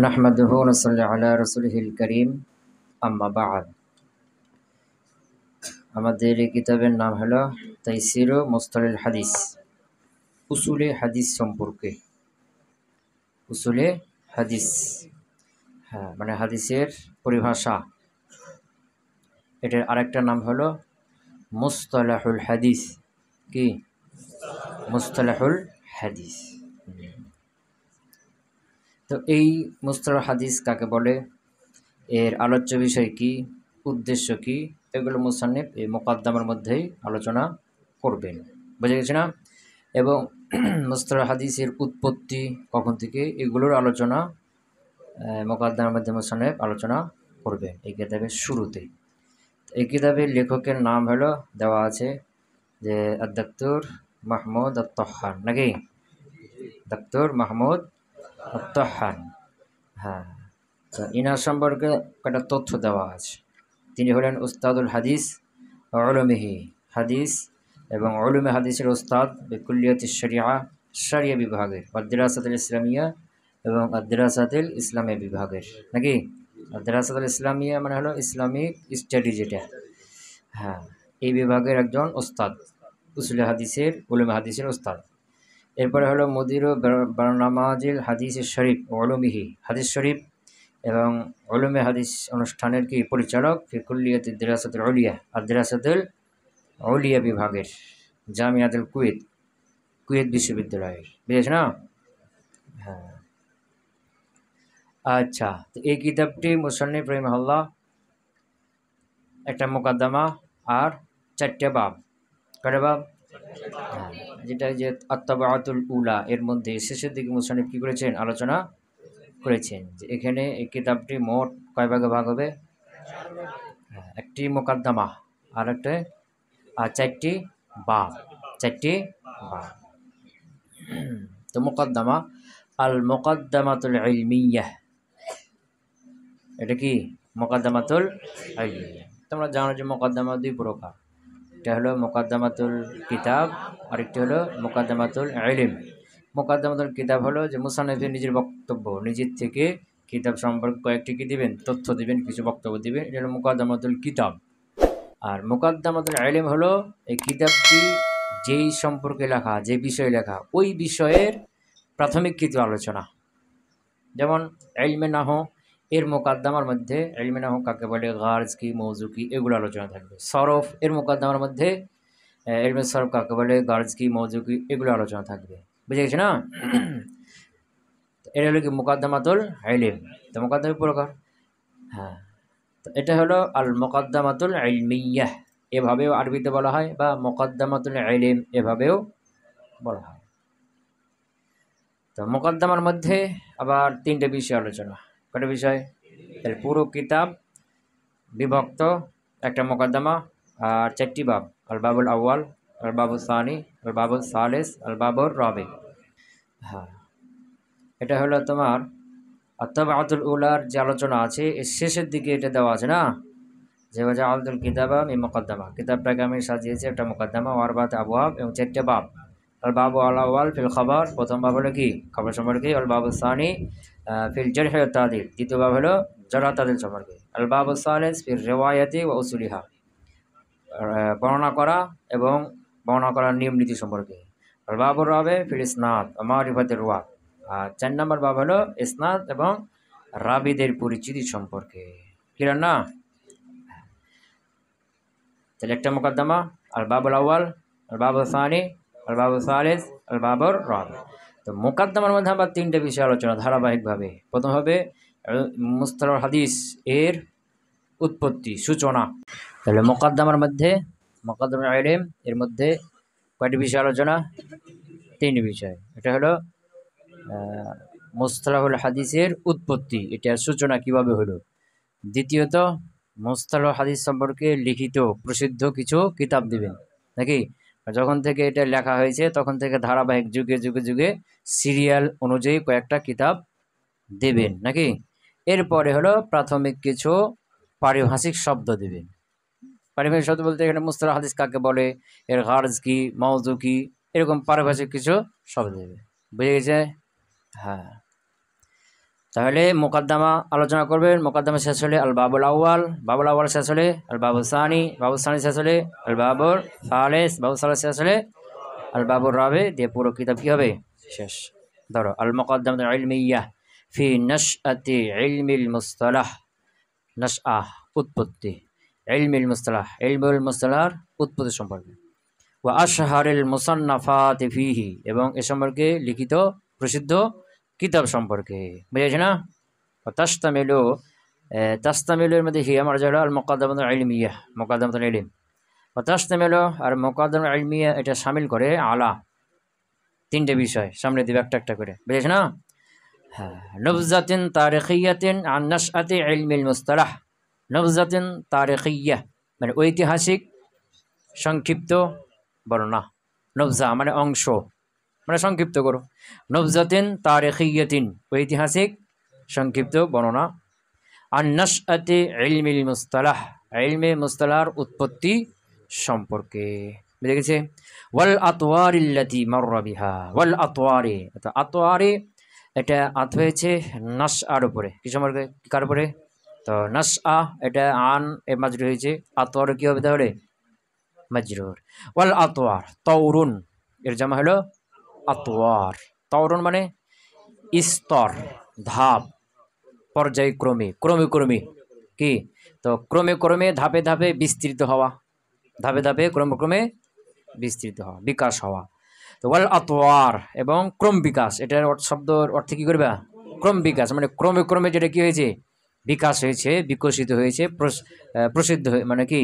নাহমাদুহু ওয়া নুসাল্লি আলা রাসূলিহিল কারীম, আম্মা বা'দ। আমাদের এই কিতাবের নাম হলো তাইসিরু মুসতালাহিল হাদিস, উসুলে হাদিস সম্পর্কে। উসুলে হাদিস, হ্যাঁ, মানে হাদিসের পরিভাষা। এটার আরেকটা নাম হলো মুসতালাহুল হাদিস। কি? মুসতালাহুল হাদিস। তো এই মুসতালাহ হাদিস কাকে বলে, এর আলোচ্য বিষয় কি, উদ্দেশ্য কি, এগুলো মুসান্নিফ এই মুকাদ্দামার মধ্যেই আলোচনা করবেন। বুঝে গেছে না? এবং মুসতালাহ হাদিসের উৎপত্তি কখন থেকে, এগুলোর আলোচনা মুকাদ্দামার মধ্যে মুসান্নিফ আলোচনা করবেন এই কিতাবের শুরুতে। এই কিতাবের লেখকের নাম হলো দেওয়া আছে যে ডক্টর মাহমুদ আত-তাহান, নাকি? ডক্টর মাহমুদ আত-তাহান। হ্যাঁ, তো ইনার সম্পর্কে একটা তথ্য দেওয়া আছে। তিনি হলেন উস্তাদুল হাদিস ও উলুমিহি, হাদিস এবং উলুমে হাদিসের উস্তাদ বিকুল্লিয়াতিশ শরিয়া, শরিয়া বিভাগের, আদ-দিরাসাতুল ইসলামিয়া এবং আদ-দিরাসাতুল ইসলামিয়া বিভাগের, নাকি? আদ-দিরাসাতুল ইসলামিয়া মানে হলো ইসলামিক স্টাডি যেটা, হ্যাঁ, এই বিভাগের একজন উস্তাদ, উসুলে হাদিসের, উলুমে হাদিসের উস্তাদ। এরপরে হলো মুদিরু বারনামাজিল হাদিস শরীফ ও উলুমিহি, হাদিস শরীফ এবং উলুমে হাদিস অনুষ্ঠানের কি পরিচালক ফি কুল্লিয়াতিদ দিরাসাতুল উলিয়া, আর দিরাসাতুল উলিয়া বিভাগের, জামিয়াতুল কুয়েত, কুয়েত বিশ্ববিদ্যালয়ের। বুঝেছ না? হ্যাঁ, আচ্ছা। তো এই কিতাবটি মুসান্নিফ রাহিমাহুল্লাহ একটা মুকাদ্দমা আর 4টে বাব। কয়টা বাব? হ্যাঁ, যেটা যে আত-তাবাআতুল উলা, এর মধ্যে শেষের দিকে মুসান্নিফ কি করেছেন, আলোচনা করেছেন যে এখানে এই কিতাবটি মোট কয় ভাগে ভাগ হবে? হ্যাঁ, একটি মুকাদ্দমা আর একটা, আর 4টি বাব, 4টি বাব। তো মুকাদ্দমা, আল মুকাদ্দামাতুল ইলমিয়াহ, এটা কি? মুকাদ্দামাতুল ইলমিয়াহ। তোমরা জানো যে মুকাদ্দমা দুই প্রকার, একটা হলো মুকাদ্দামাতুল কিতাব, আরেকটি হলো মুকাদ্দামাতুল ইলম। মুকাদ্দামাতুল কিতাব হলো যে মুসান্নিফের নিজের বক্তব্য, নিজের থেকে কিতাব সম্পর্কে কয়েকটি কি দিবেন, তথ্য দিবেন, কিছু বক্তব্য দিবেন, এটা হলো মুকাদ্দামাতুল কিতাব। আর মুকাদ্দামাতুল ইলম হলো এই কিতাবটি যেই সম্পর্কে লেখা, যে বিষয়ে লেখা, ওই বিষয়ের প্রাথমিক কিছু আলোচনা। যেমন ইলমে নাহু, এর মুকাদ্দামার মধ্যে ইলমে নাহু কাকে বলে, গারজ কি, মৌজু কি, এগুলো আলোচনা থাকবে। সরফ, এর মুকাদ্দামার মধ্যে ইলমে সরফ কাকে বলে, গারজ কি, মৌজু কি, এগুলো আলোচনা থাকবে। বুঝে গেছে না? এটা হলো কি মুকাদ্দামাতুল ইলম। তো মুকাদ্দামের প্রকার, হ্যাঁ, তো এটা হলো আল মুকাদ্দামাতুল ইলমিয়াহ, এভাবেও আরবিতে বলা হয়, বা মুকাদ্দামাতুল ইলম এভাবেও বলা হয়। তো মুকাদ্দামার মধ্যে আবার 3টে বিষয় আলোচনা। কয়টা বিষয়? এর পুরো কিতাব বিভক্ত একটা মুকাদ্দমা আর 4টি বাব, আল বাবুল আউয়াল, আল বাবুল সানি, আল বাবুল সালিস, আল বাবুর রাবি। হ্যাঁ, এটা হলো তোমার আত-তাবাআতুল উলার যে আলোচনা আছে এর শেষের দিকে এটা দেওয়া আছে না, যে ওয়াজআলতুল কিতাবা মিন মুকাদ্দামা, কিতাবটাকে আমি সাজিয়েছি একটা মুকাদ্দমা, ওয়ার বাত আবওয়াব, এবং 4টে বাব। আল বাবু আল আউয়াল ফিল খবর, প্রথম বাব হলো কি খবর সম্পর্কে। আল বাবু সানি ফিল জারহ ওয়া তা'দীল, দ্বিতীয় বাব হলো জারহ তা'দীল সম্পর্কে। আল বাবু সালিস ফিল রিওয়ায়াতি ওয়া উসুলিহা, বর্ণনা করা এবং বর্ণনা করার নিয়ম নীতি সম্পর্কে। আল বাবুর রাবি ফিল ইসনাদ ওয়া মারিফাতির রুওয়াত, আর 4 নম্বর বাব হলো ইসনাদ এবং রাবিদের পরিচিতি সম্পর্কে। ক্লিয়ার না? তাহলে একটা মুকাদ্দমা, আল বাবুল আউয়াল, আল বাবুল সানি, আল বাবুল সালিস, আল বাবুর রাবি। তো মুকাদ্দমার মধ্যে আবার 3টে বিষয় আলোচনা ধারাবাহিকভাবে। প্রথম হবে মুস্তালাহ হাদিস এর উৎপত্তি, সূচনা। তাহলে মুকাদ্দমার মধ্যে, মুকাদ্দমাতুল ইলম এর মধ্যে কয়টি বিষয় আলোচনা? 3 বিষয়। এটা হলো মুস্তালাহুল হাদিসের উৎপত্তি, এটার সূচনা কিভাবে হলো। দ্বিতীয়ত, মুস্তালাহ হাদিস সম্পর্কে লিখিত প্রসিদ্ধ কিছু কিতাব দিবেন, নাকি? যখন থেকে এটা লেখা হয়েছে তখন থেকে ধারাবাহিক যুগে যুগে যুগে সিরিয়াল অনুযায়ী কয়েকটা কিতাব দেবেন, নাকি? এরপরে হলো প্রাথমিক কিছু পারিভাষিক শব্দ দিবেন। পারিভাষিক শব্দ বলতে এখানে মুস্তালাহ হাদিস কাকে বলে, এর গারজ কি, মওযু কি, এরকম পারিভাষিক কিছু শব্দ দেবে। বুঝে গেছে? হ্যাঁ। তাহলে মোকদ্দমা আলোচনা করবেন। মোকদ্দমা শেষ হলে আল বাবুল আউয়াল, বাবুল আউয়াল শেষ হলে আল বাবুল সানি, বাবুল সানি শেষ হলে আল বাবুর সালেস, বাবুল সালেস শেষ হলে আল বাবুর রাবে, দিয়ে পুরো কিতাব কী হবে? শেষ। ধরো আল মুকদ্দমাতুল ইলমিয়্যাহ ফি নাশআতি ইলমিল মুসতালাহ, নাশআহ উৎপত্তি, ইলমিল মুসতালাহ ইলমুল মুসতালাহর উৎপত্তি সম্পর্কে, ওয়া আশহারিল মুসান্নাফাতি ফিহি, এবং এ সম্পর্কে লিখিত প্রসিদ্ধ কিতাব সম্পর্কে। বুঝেছ না? তাশতামিলু, তাশতামিলুর মধ্যে হি আমার যারা আল মুকদ্দমাতুল ইলমিয়্যাহ, মুকদ্দমাতুল ইলম, ও তাশতামিলু আর মুকদ্দমাতুল ইলমিয়্যাহ এটা শামিল করে আলা তিনটে বিষয়, সামনে দিবে একটা একটা করে। বুঝেছ না? হ্যাঁ, নবজাতিন তারিখিয়াতিন আন নাশআতি ইলমিল মুসতালাহ, নবজাতিন তারিখিয়াহ মানে ঐতিহাসিক সংক্ষিপ্ত বর্ণনা, নবজা মানে অংশ, মানে সংক্ষিপ্ত করো, নবজাতিন তারিখিয়াতিন ঐতিহাসিক সংক্ষিপ্ত বর্ণনা, আন নাশআতি ইলমিল মুসতালাহ ইলমে মুসতালাহর উৎপত্তি সম্পর্কে। বুঝে গেছে? ওয়াল আতওয়ারিল্লাতি মাররা বিহা, ওয়াল আতওয়ারি, আতওয়ারি এটা আত হয়েছে নাশআর উপরে, কি সম্পর্কে? কার উপরে? তো নাশআ এটা আন এ মাজরুর হয়েছে, আতওয়ার কি হবে তাহলে? মাজরুর। ওয়াল আতওয়ার তাওরুন এর জামা হলো আতওয়ার, তাওরুন মানে স্তর, ধাপ, পর্যায়ক্রমে, ক্রমে ক্রমে কি? তো ক্রমে ক্রমে ধাপে ধাপে বিস্তৃত হওয়া, ধাপে ধাপে ক্রমে ক্রমে বিস্তৃত হওয়া, বিকাশ হওয়া। তো ওয়াল আতওয়ার এবং ক্রম বিকাশ, এটার শব্দর অর্থে কী করবে? ক্রম বিকাশ মানে ক্রমে ক্রমে যেটা কী হয়েছে? বিকাশ হয়েছে, বিকশিত হয়েছে, প্রসিদ্ধ মানে কি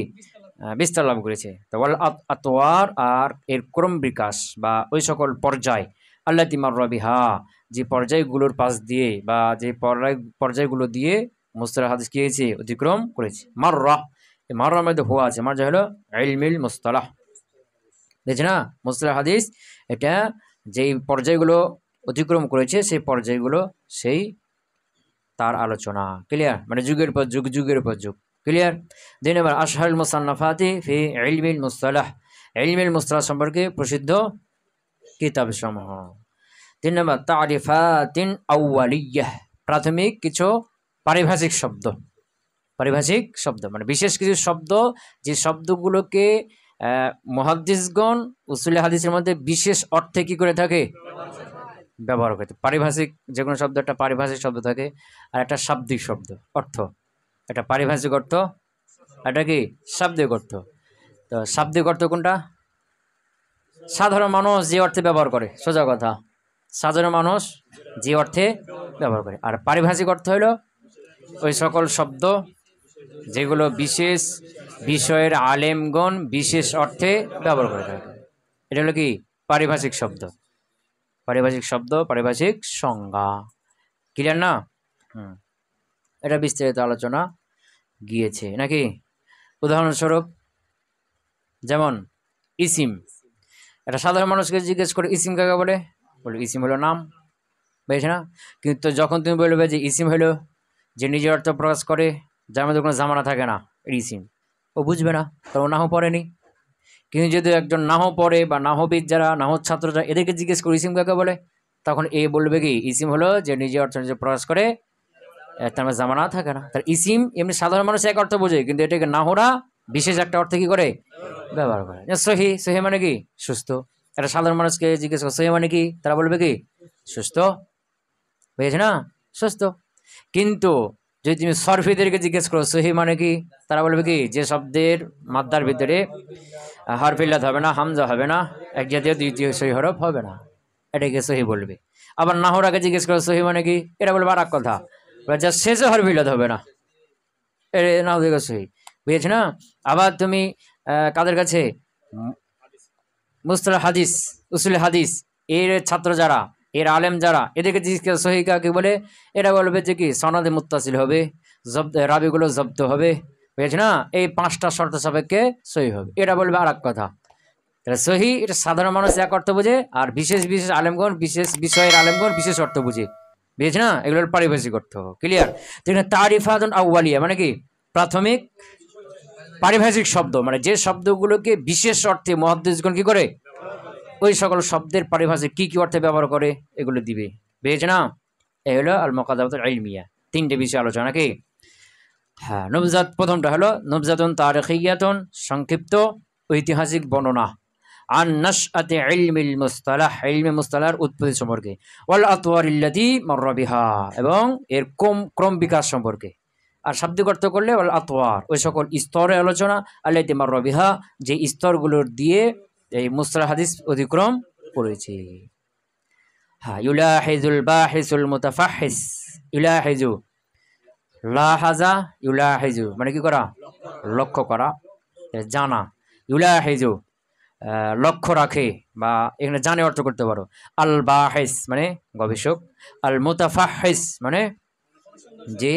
বিস্তার লাভ করেছে। তো ওয়াল আতওয়ার আর এর ক্রম বিকাশ বা ওই সকল পর্যায়, আল্লাতি মাররা বিহা যে পর্যায়গুলোর পাশ দিয়ে বা যে পর্যায়গুলো দিয়ে মুস্তালাহ হাদিস কী হয়েছে? অতিক্রম করেছে। মাররা, এই মাররার মধ্যে হুয়া আছে, মারজা হলো ইলমিল মুস্তালাহ। দেখছি না? মুস্তালাহ হাদিস এটা যেই পর্যায়গুলো অতিক্রম করেছে সেই পর্যায়গুলো, সেই তার আলোচনা। ক্লিয়ার? মানে যুগের পর যুগ, যুগের পর যুগ। ক্লিয়ার? 2 নম্বর আশহারুল মুসান্নাফাতি ফি ইলমিল মুস্তালাহ, ইলমিল মুস্তালাহ সম্পর্কে প্রসিদ্ধ কিতাবসমূহ। 3 নম্বর তারিফাতিন আউয়ালিয়াহ, প্রাথমিক কিছু পারিভাষিক শব্দ, পারিভাষিক শব্দ মানে বিশেষ কিছু শব্দ, যে শব্দগুলোকে মুহাদ্দিসগণ উসুলে হাদিসের মধ্যে বিশেষ অর্থে কি করে থাকে? ব্যবহার করতে। পারিভাষিক যে কোনো শব্দ একটা পারিভাষিক শব্দ থাকে, আর একটা শাব্দিক শব্দ অর্থ, একটা পারিভাষিক অর্থ, এটা কি শাব্দিক অর্থ। তো শাব্দিক অর্থ কোনটা? সাধারণ মানুষ যে অর্থে ব্যবহার করে, সোজা কথা, সাধারণ মানুষ যে অর্থে ব্যবহার করে। আর পারিভাষিক অর্থ হলো ওই সকল শব্দ যেগুলো বিশেষ বিষয়ের আলেমগণ বিশেষ অর্থে ব্যবহার করে থাকে, এটা হলো কি পারিভাষিক শব্দ। পারিভাষিক শব্দ, পারিভাষিক সংজ্ঞা। ক্লিয়ার না? এটা বিস্তারিত আলোচনা গিয়েছে নাকি? উদাহরণস্বরূপ যেমন ইসিম, এটা সাধারণ মানুষকে জিজ্ঞেস করে ইসিম কাকে বলে? বলে ইসিম হলো নাম, বুঝেছ না? কিন্তু যখন তুমি বলবে যে ইসিম হলো যে নিজের অর্থ প্রকাশ করে, যার মধ্যে কোনো জামানা থাকে না, ইসিম, ও বুঝবে না, কারণ নাহ পড়েনি। কিন্তু যদি একজন নাহ পড়ে বা নাহবিদ যারা, নাহ ছাত্ররা, এদেরকে জিজ্ঞেস করে ইসিম কাকে বলে, তখন এ বলবে কি ইসিম হলো যে নিজের অর্থ নিজে প্রকাশ করে, তার মধ্যে জামানা থাকে না। তার ইসিম এমনি সাধারণ মানুষ এক অর্থ বোঝে, কিন্তু এটাকে নাহরা বিশেষ একটা অর্থে কি করে ব্যবহার করে। সহি, সহি মানে কি সুস্থ, এটা সাধারণ মানুষকে জিজ্ঞেস করে সহি মানে কি, তারা বলবে কি সুস্থ, বুঝেছে না? সুস্থ। কিন্তু যদি তুমি সরফিদেরকে জিজ্ঞেস করো সহি মানে কি, তারা বলবে কি যে শব্দের মাদ্দার ভিতরে হরফিল্লাত হবে না, হামজা হবে না, এক জাতীয় দ্বিতীয় সহি হরফ হবে না, এটাকে সহি বলবে। আবার নাহরাকে জিজ্ঞেস করো সহি মানে কি, এটা বলবে আর এক কথা, যা শেষে হরফিল্লাত হবে না, এটা নাহ দেখো সহি, বুঝেছে না? আবার তুমি কাদের কাছে মুস্তালাহ হাদিস, উসুল হাদিস এর ছাত্র যারা, এর আলেম যারা, এদেরকে জিজ্ঞেস সহি কাকে বলে, এরা বলবে যে কি সনদে মুত্তাসিল হবে, রাবিগুলো জব্দ হবে, বুঝেছে না? এই 5টা শর্ত সাপেক্ষে সহি হবে, এটা বলবে আর এক কথা। সহি এটা সাধারণ মানুষ এক অর্থ বুঝে, আর বিশেষ বিশেষ আলেমগণ, বিশেষ বিষয়ের আলেমগণ বিশেষ অর্থ বুঝে, বুঝেছে না? এগুলোর পারিভাষিক অর্থ। ক্লিয়ার? তারিফাতুন আউয়ালিয়া মানে কি প্রাথমিক পারিভাষিক শব্দ, মানে যে শব্দগুলোকে বিশেষ অর্থে মুহাদ্দিসগণ কি করে, ওই সকল শব্দের পারিভাষিক কি কি অর্থে ব্যবহার করে এগুলো দিবে, বুঝেছে না? এই হলো আল মুকাদ্দামাতুল ইলমিয়া, তিনটে বিষয় আলোচনা কি। হ্যাঁ, নবজাত প্রথমটা হলো নবজাতুন তারিখিয়াতুন, সংক্ষিপ্ত ঐতিহাসিক বর্ণনা, আন নাশআতি ইলমিল মুসতালাহ, ইলমে মুসতালাহর উৎপত্তি সম্পর্কে, ওয়াল আতওয়ারিল্লাতী মাররা বিহা, এবং এর ক্রম বিকাশ সম্পর্কে। আর শাব্দিক অর্থ করলে ওয়াল আতওয়ার, ওই সকল স্তরের আলোচনা, আল্লাতী মাররা বিহা, যে স্তরগুলোর দিয়ে এই মুসতালাহ হাদিস অতিক্রম করেছে। হ্যাঁ, ইউলাহিজুল বাহিসুল মুতাফাহিস, ইউলাহিজু, লাহাজা ইউলাহিজু মানে কি করা, লক্ষ্য করা, জানা। ইউলাহিজু লক্ষ্য রাখে, বা এখানে জানে অর্থ করতে পারো। আল বাহিস মানে গবেষক, আল মুতাফাহিস মানে যে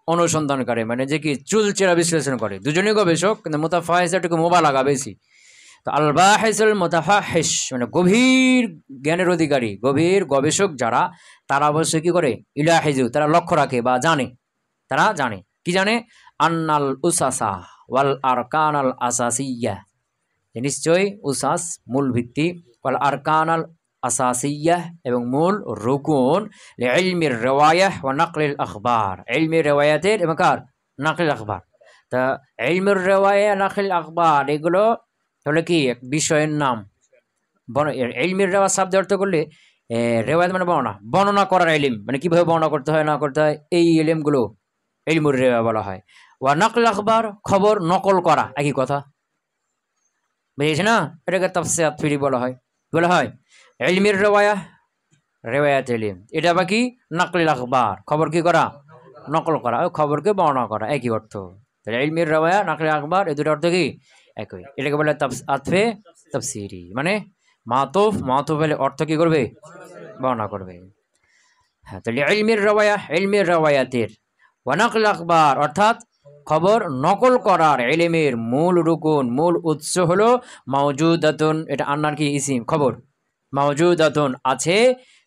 অনুসন্ধান করে, মানে যে কি চুলচেরা বিশ্লেষণ করে, দুজনেই গবেষক, কিন্তু মুতাফাহিস একটু মোবালাগা বেশি। তো আল বাহিসুল মুতাফাহিস মানে গভীর জ্ঞানের অধিকারী, গভীর গবেষক যারা, তারা অবশ্যই কি করে, ইলাহিজু তারা লক্ষ্য রাখে বা জানে, তারা জানে কি জানে, আন্নাল উসাসা ওয়াল আরকান আল আসাসিয়া, নিশ্চয়ই উসাস মূল ভিত্তি, ওয়াল আরকান আল আসাসিয়া এবং মূল রুকুন, ইলমির রিওয়ায়াহ ওয়া নাকলিল আখবার, ইলমির রিওয়ায়াতের এবং কার, নাকলিল আখবার। তা ইলমির রিওয়ায়া নাকলিল আখবার এগুলো তাহলে কি এক বিষয়ের নাম। ইলমির রিওয়ায়াত শব্দ অর্থ করলে রিওয়ায়াত মানে বর্ণনা, বর্ণনা করার ইলম, মানে কিভাবে বর্ণনা করতে হয় না করতে হয়, এই ইলমগুলো ইলমুর রিওয়ায়া বলা হয়। ওয়া নাকল আখবার খবর নকল করা, একই কথা, বুঝেছি না? এটাকে তাফসীর ফিরি বলা হয়, বলা হয় ইলমির রিওয়ায়া, রিওয়ায়াত ইলম, এটা বাকি নাকল আখবার খবর কি করা, নকল করা, ওই খবরকে বর্ণনা করা, একই অর্থ। তাহলে ইলমির রিওয়ায়া নাকল আখবার এই দুটো অর্থ কি একই, এটাকে বলে আতফে তাফসীরি, মানে মাতুফ, মাতুফ হলে অর্থ কি করবে, বর্ণনা করবে। হ্যাঁ, তাহলে ইলমির রিওয়ায়া, ইলমির রিওয়ায়াতের, ওয়া নাকল আখবার অর্থাৎ খবর নকল করার ইলমের মূল রুকুন, মূল উৎস হলো মাওজুদাতুন, এটা আন্নার কি ইসিম খবর, মাওজুদাতুন আছে,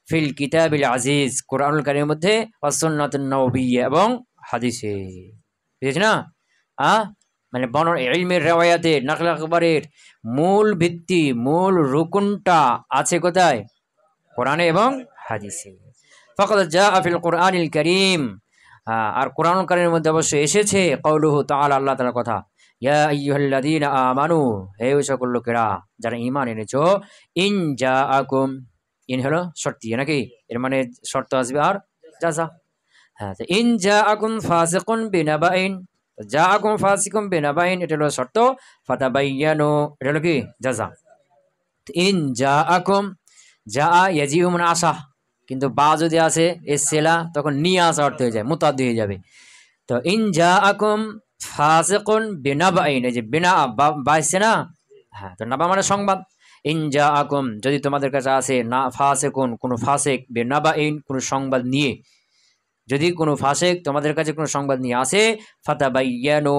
ফিল কিতাবিল আজিজ কোরআনুল কারীমের মধ্যে, ওয়াস সুন্নাতুন নববিয়্যা এবং হাদিসে, বুঝেছ না? মানে ইলমের রিওয়ায়াতের নাকল আখবারের মূল ভিত্তি, মূল রুকুনটা আছে কোথায়, কোরআনে এবং হাদিসে। ফাকাদ জাআ ফিল কোরআনিল কারীম, আর কোরআনুল কারীমের মধ্যে অবশ্যই এসেছে কাউলুহু তাআলা, আল্লাহ তাআলার কথা, ইয়া আইয়ুহাল্লাযীনা আমানু, হে ওই সকল লোকেরা যারা ঈমান এনেছো, ইন জাআকুম, ইন হলো শর্তিয়া নাকি, এর মানে শর্ত আসবে আর জাযা। হ্যাঁ, তো ইন জাআকুম ফাসিকুন বিনাবাইন, জাআকুম ফাসিকুন বিনাবাইন এটা হলো শর্ত, ফাতাবায়ানু এটা হলো কি জাযা। ইন জাআকুম, জাআ ইয়াজিউ মানে আসা, কিন্তু বা যদি আসে এ সেলা তখন নিয়ে আসা অর্থ হয়ে যায়, মুতাদ্দি হয়ে যাবে। তো ইন জাআকুম ফাসিকুন বিনাবাইন, এই যে বিনা বা আসছে না, হ্যাঁ, তো নাবা মানে সংবাদ। ইন জাআকুম যদি তোমাদের কাছে আসে, না ফাসিকুন কোনো ফাসিক, বিনাবাইন কোনো সংবাদ নিয়ে, যদি কোনো ফাসিক তোমাদের কাছে কোনো সংবাদ নিয়ে আসে, ফাতাবায়ানু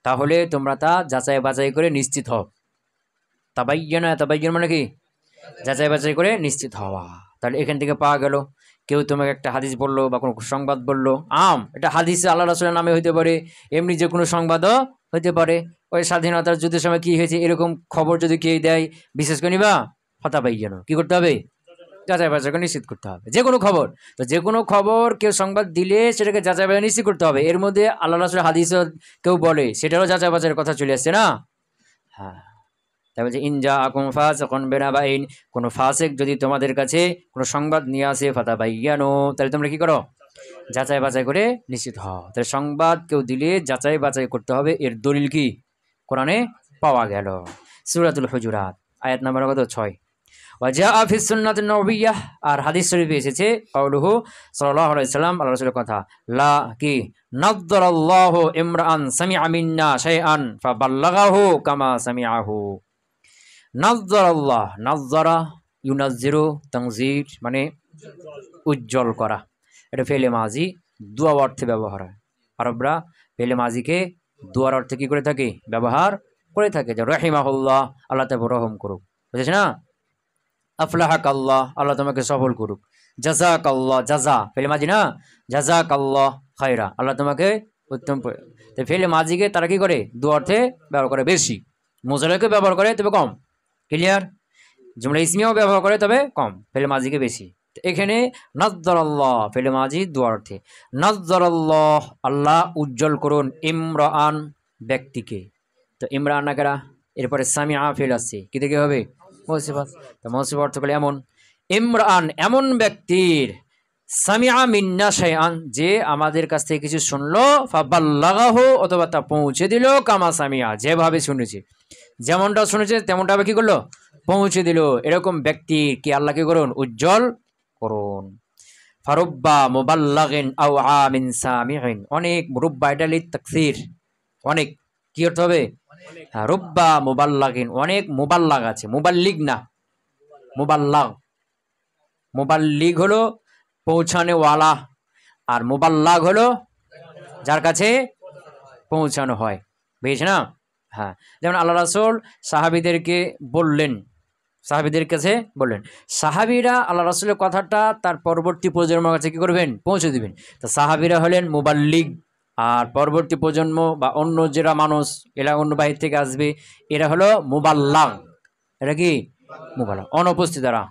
তাহলে তোমরা তা যাচাই বাছাই করে নিশ্চিত হও। তাবায়ানা, তাবায়ান মানে কি যাচাই বাছাই করে নিশ্চিত হওয়া। তাহলে এখান থেকে পাওয়া গেল, কেউ তোমাকে একটা হাদিস বললো বা কোনো সংবাদ বললো, এটা হাদিস আল্লাহ রাসূলের নামে হইতে পারে, এমনি যে কোনো সংবাদও হইতে পারে, ওই স্বাধীনতার যুদ্ধের সময় কি হয়েছে এরকম খবর যদি কেউ দেয়, বিশেষ করে নিবা ফাতাবায়ানু, কি করতে হবে, যাচাই বাছাই করে নিশ্চিত করতে হবে যে কোনো খবর। তো যে কোনো খবর কেউ সংবাদ দিলে সেটাকে যাচাই বাছাই নিশ্চিত করতে হবে, এর মধ্যে আল্লাহ রাসূলের হাদিসও কেউ বলে সেটারও যাচাই বাছাইয়ের কথা চলে আসছে না। হ্যাঁ, তারপরে যে ইন জাআকুম ফাসিকুন বিনাবাইন, কোনো ফাসিক যদি তোমাদের কাছে কোনো সংবাদ নিয়ে আসে, ফাতাবায়ানু তাহলে তোমরা কি করো, যাচাই বাছাই করে নিশ্চিত হও। তাহলে সংবাদ কেউ দিলে যাচাই বাছাই করতে হবে, এর দলিল কি কোরআনে পাওয়া গেল। সূরাতুল হুজুরাত আয়াত নাম্বার কত 6। ওয়া জাআ ফিস সুন্নাতিন নববিয়্যাহ, আর হাদিস শরীফে এসেছে কাউলুহু সাল্লাল্লাহু আলাইহি সাল্লাম, আল্লাহ রাসূলের কথা, লা কি নাযযারাল্লাহু ইমরাআন সামিআ মিন্না শাইআন ফাবাল্লাগাহু কামা সামিআহু। নাযযারাল্লাহ, নাযযারা ইউনাযজিরু তানযীর মানে উজ্জ্বল করা, এটা ফেলে মাজি দুয়া অর্থে ব্যবহার হয়। আরবরা ফেলে মাজিকে দুয়ার অর্থে কি করে থাকে, ব্যবহার করে থাকে, যে রাহিমাহুল্লাহ আল্লাহ তাকে রহম করুক, বুঝেছ না, আফলাহাকাল্লাহ আল্লাহ তোমাকে সফল করুক, জাযাকাল্লাহ জাযা ফেলে মাজি না, জাযাকাল্লাহ খায়রা আল্লাহ তোমাকে উত্তম। তো ফেলে মাজিকে তারা কি করে দু অর্থে ব্যবহার করে বেশি, মুজারাকে ব্যবহার করে তবে কম, ক্লিয়ার, জুমলা ইসমিয়াও ব্যবহার করে তবে কম, ফেলে মাজিকে বেশি। এখানে নাজ্জারাল্লাহ ফিল মাজি দুয়ার অর্থে, নাজ্জারাল্লাহ আল্লাহ উজ্জ্বল করুন, ইমরান ব্যক্তিকে। তো ইমরান নাকেরা, এরপরে সামিআ ফিল আছে, কি থেকে হবে মুসিবত। তো মুসিবত অর্থ বলে এমন, ইমরান এমন ব্যক্তির, সামিআ মিন্না শাইআন যে আমাদের কাছ থেকে কিছু শুনলো, ফাবাল্লাগাহু অথবা তা পৌঁছে দিল, কামা সামিআ যেভাবে শুনেছে, যেমনটা শুনেছে তেমনটা কি করলো, পৌঁছে দিল, এরকম ব্যক্তি কি আল্লাহ কি করুন, উজ্জ্বল করুন। ফারুব্বা মুবাল্লাগিন আও আমিন সামিইন, অনেক, রুব্বা এটা লিত তাকসীর, অনেক, কি অর্থ হবে, রুব্বা মুবাল্লাগিন, অনেক মুবাল্লাগ আছে, মুবাল্লিগ না, মুবাল্লাগ, মুবাল্লিগ হলো পৌঁছানেওয়ালা, আর মুবাল্লাগ হলো যার কাছে পৌঁছানো হয়, বুঝেছ না। হ্যাঁ, যেমন আল্লাহ রাসূল সাহাবীদেরকে বললেন, সাহাবীদের কাছে বললেন, সাহাবীরা আল্লাহ রাসূলের কথাটা তার পরবর্তী প্রজন্মের কাছে কি করবেন, পৌঁছে দিবেন। তো সাহাবীরা হলেন মুবাল্লিগ, আর পরবর্তী প্রজন্ম বা অন্য যারা মানুষ, এরা অন্য বাহির থেকে আসবে, এরা হলো মুবাল্লাগ। এটা কি মুবাল্লাগ, অনুপস্থিতরা।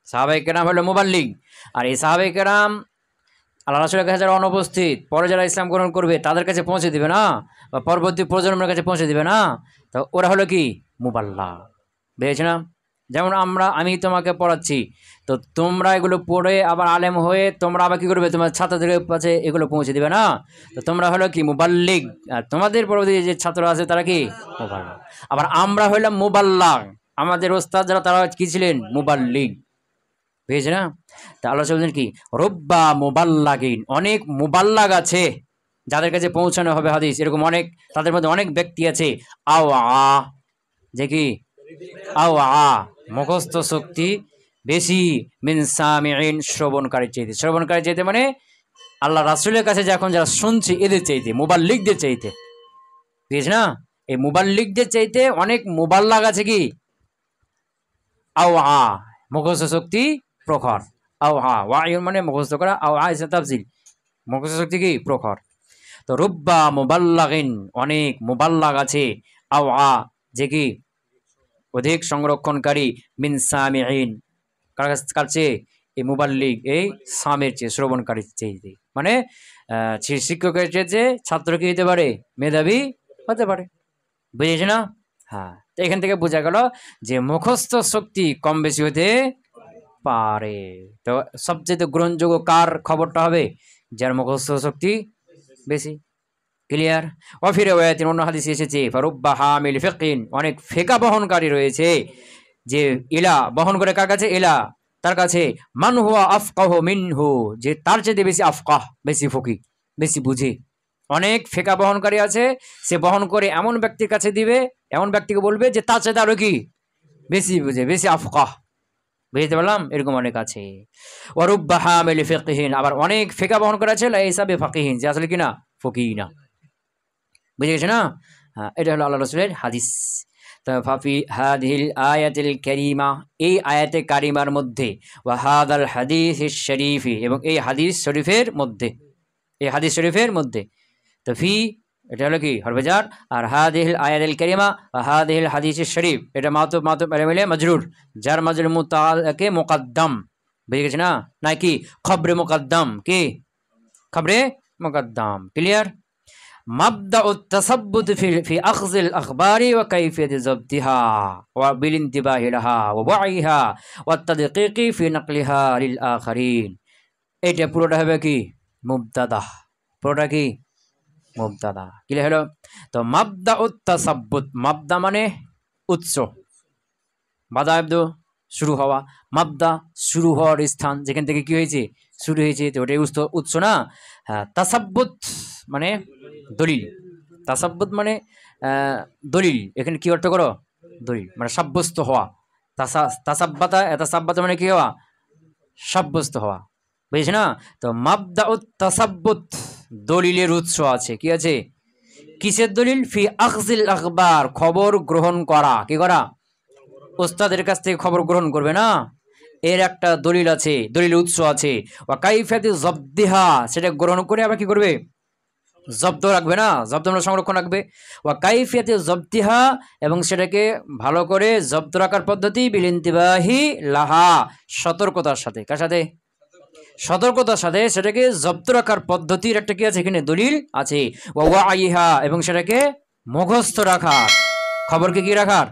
সাহাবায়ে কেরাম হলো মুবাল্লিগ, আর এই সাহাবায়ে কেরাম আল্লাহ রাসূলের কাছে যারা অনুপস্থিত, পরে যারা ইসলাম গ্রহণ করবে তাদের কাছে পৌঁছে দিবে না, বা পরবর্তী প্রজন্মের কাছে পৌঁছে দিবে না, তো ওরা হলো কি মুবাল্লাগ, বুঝেছ না। যেমন আমি তোমাকে পড়াচ্ছি, তো তোমরা এগুলো পড়ে আবার আলেম হয়ে তোমরা আবার কি করবে, তোমার ছাত্রদের কাছে এগুলো পৌঁছে দিবে না, তো তোমরা হলো কি মুবাল্লিগ, আর তোমাদের পরবর্তী যে ছাত্র আছে তারা কি মুবাল্লাগ। আবার আমরা হইলাম মুবাল্লাগ, আমাদের ওস্তাদ যারা তারা কি ছিলেন, মুবাল্লিগ, বুঝেছে না। তা আল্লাহ বলছেন কি, রব্বা মুবাল্লাগিন, অনেক মুবাল্লাগ আছে যাদের কাছে পৌঁছানো হবে হাদিস, এরকম অনেক, তাদের মধ্যে অনেক ব্যক্তি আছে, আও আ, যে কি আও আ, মুখস্থ শক্তি বেশি, মিন সামিইন, শ্রবণকারীর চাইতে, শ্রবণকারীর চাইতে মানে আল্লাহ রাসূলের কাছে যখন যারা শুনছে এদের চাইতে, মুবাল্লিগদের চাইতে, বুঝেছ না। এই মুবাল্লিগদের চাইতে অনেক মুবাল্লাগ আছে কি, আও আ, মুখস্থ শক্তি প্রখর, আও হা ওয়ায়ুন মানে মুখস্থ করা, আও হা ইসে তাফসিল, মুখস্থ শক্তি কি প্রখর। তো রুব্বা মুবাল্লাগিন, অনেক মুবাল্লাগ আছে, আও আ, যে কি অধিক সংরক্ষণকারী, মিন সামিইন, কার চেয়ে, এই মুবাল্লিগ এই সামের চেয়ে, শ্রবণকারীর চেয়ে, মানে শিক্ষকের চেয়ে ছাত্র কি হতে পারে, মেধাবী হতে পারে, বুঝেছ না। হ্যাঁ, তো এখান থেকে বোঝা গেল যে মুখস্থ শক্তি কম বেশি হতে পারে। তো সবচেয়ে গ্রহণযোগ্য কার খবরটা হবে, যার মুখস্থ শক্তি বেশি, ক্লিয়ার। ওয়াফি রিওয়ায়াতিন, অন্য হাদিসে এসেছে, ফারুব্বা হামিল ফিকিন, অনেক ফিকা বহনকারী রয়েছে, যে ইলা বহন করে কার কাছে, ইলা তার কাছে, মান হুয়া আফকাহু মিনহু, যে তার চেয়ে বেশি আফকাহ, বেশি ফকি, বেশি বুঝে। অনেক ফিকা বহনকারী আছে, সে বহন করে এমন ব্যক্তির কাছে দিবে, এমন ব্যক্তিকে বলবে যে তার চেয়ে আরো কি বেশি বুঝে, বেশি আফকাহ, বুঝতে পারলাম, এরকম অনেক আছে। ওয়ারুব্বা হামিল ফিকহিন, আবার অনেক ফিকা বহন করা আছে লাইসা বিফাকিহিন, যে আসলে কিনা ফকিহ না, বুঝে গেছে না। হ্যাঁ, এটা হলো আল্লাহ রাসূলের হাদিস। তো ফাফি হাদিহিল আয়াতিল কারিমা, এই আয়াতে কারিমার মধ্যে, ওয়া হাদাল হাদিসিশ শরীফি, এবং এই হাদিস শরীফের মধ্যে, এই হাদিস শরীফের মধ্যে, তো ফি এটা হলো কি হরফেজার, আর হাদিহিল আয়াতিল কারিমা ওয়া হাদিহিল হাদিসিশ শরীফ, এটা মাতুব মিলে মাজরুর, যার মাজরুর মুতাআলকে মুকদ্দম, বুঝে গেছে না, নাকি খবরে মুকদ্দম, কি খবরে মুকদ্দম, ক্লিয়ার। মাবদাউত তাসাব্বুত ফি আখযিল আখবারি ওয়া কাইফিয়াতি যাবতিহা ওয়া বিল ইনতিবাহি লাহা ওয়া ওয়াইহা ওয়া তাদকিকি ফি নাকলিহা লিল আখারিন, এটা পুরোটা হবে কি মুবতাদা, পুরোটা কি মুবতাদা, ক্লিয়ার হলো। তো মাবদাউত তাসাব্বুত, মাবদা মানে উৎস, বাদা আবদু শুরু হওয়া, মাবদা শুরু হওয়ার স্থান, যেখান থেকে কি হয়েছে শুরু হয়েছে, তো ওটাই উৎস না। হ্যাঁ, তাসাব্বুত মানে দলিল, তাসাব্বুত মানে দলিল, এখানে কি অর্থ করো, দলিল মানে সাব্যস্ত হওয়া, তাসাব্বাতা মানে কি হওয়া, সাব্যস্ত হওয়া, বুঝেছ না। তো মাবদাউত তাসাব্বুত, দলিলের উৎস আছে, কি আছে, কিসের দলিল, ফি আখযিল আখবার, খবর গ্রহণ করা, কি করা, ওস্তাদের কাছ থেকে খবর গ্রহণ করবে না, এর একটা দলিল আছে, দলিল উৎস আছে। ওয়া কাইফিয়াতি যাবতিহা, সেটা গ্রহণ করে আবার কি করবে, জব্দ রাখবে না, জব্দ মানে সংরক্ষণ রাখবে। ওয়া কাইফিয়াতে জব্তিহা, এবং সেটাকে ভালো করে জব্দ রাখার পদ্ধতি বিলিন্তিবাহি লাহা, সতর্কতার সাথে। কার সাথে? সতর্কতার সাথে সেটাকে জব্দ রাখার পদ্ধতির একটা কি আছে এখানে দলিল আছে। ওয়া ওয়াইহা, এবং সেটাকে মুখস্থ রাখার, খবরকে কি রাখার?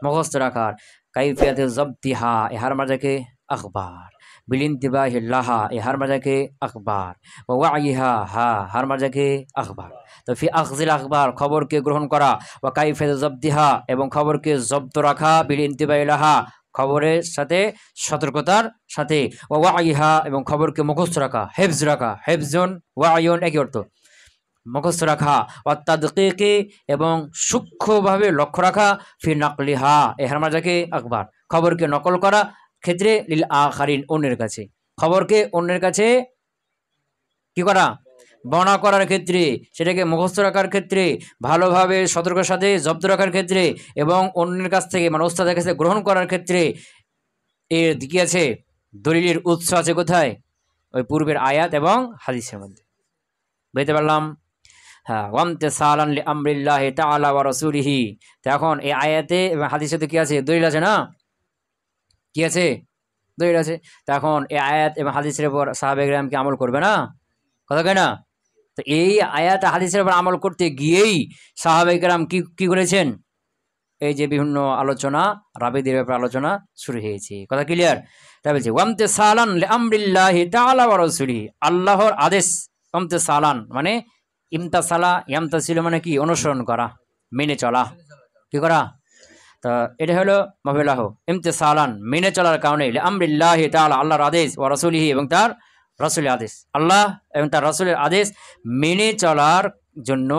মুখস্থ রাখার। কাইফিয়াতে জব্তিহা এহার মাজাকে আখবার, বিলিন্তিবাহি লাহা এহার মাজাকে আখবার, ওয়া ওয়াইহা হা হার মাজাকে আখবার। তো ফি আখজিল আখবার খবরকে গ্রহণ করা, ওয়া কাইফিয়াতে জব্তিহা এবং খবরকে জব্দ রাখা, বিলিন্তিবাহি লাহা খবরের সাথে সতর্কতার সাথে, ওয়া ওয়াইহা এবং খবরকে মুখস্থ রাখা, হেফজ রাখা, হেফজুন ওয়াইউন একই অর্থ, মুখস্থ রাখা। অত্যাদকে এবং সূক্ষ্মভাবে লক্ষ্য রাখা, ফি নাকলিহা এহার মাজাকে আকবার খবরকে নকল করা ক্ষেত্রে, লিল আখারিন অন্যের কাছে, খবরকে অন্যের কাছে কি করা? বর্ণনা করার ক্ষেত্রে, সেটাকে মুখস্থ রাখার ক্ষেত্রে, ভালোভাবে সতর্কের সাথে জব্দ রাখার ক্ষেত্রে, এবং অন্যের কাছ থেকে মানে ওস্তাদের কাছে গ্রহণ করার ক্ষেত্রে এর দিকে আছে দলিলের উৎস আছে কোথায়? ওই পূর্বের আয়াত এবং হাদিসের মধ্যে। বুঝতে পারলাম? হ্যাঁ, ওয়ামতিসালান লিআমরিল্লাহি তাআলা ওয়া রাসূলিহি। তো এখন এই আয়াতে এবং হাদিসে তো কি আছে? দলিল আছে না? কি আছে? দলিল আছে। তো এখন এই আয়াত এবং হাদিসের উপর সাহাবায়ে কেরাম কি আমল করবে না? কথা কয় না? তো এই আয়াত হাদিসের উপর আমল করতে গিয়েই সাহাবায়ে কেরাম কি করেছেন? এই যে বিভিন্ন আলোচনা, রাবিদের ব্যাপারে আলোচনা শুরু হয়েছে। কথা ক্লিয়ার? তাই বলছে ওয়ামতিসালান লিআমরিল্লাহি তাআলা ওয়া রাসূলিহি, আল্লাহর আদেশ। ওয়ামতিসালান মানে ইমতাসালা, ইয়ামতাসিল মানে কি? অনুসরণ করা, মেনে চলা, কি করা? তো এটা হলো মাফুলাহ ইমতিসালান, মেনে চলার কারণে, লিআমরিল্লাহি তাআলা আল্লাহর আদেশ, ওয়া রাসূলিহি এবং তার রাসূলের আদেশ, আল্লাহ এবং তার রাসূলের আদেশ মেনে চলার জন্য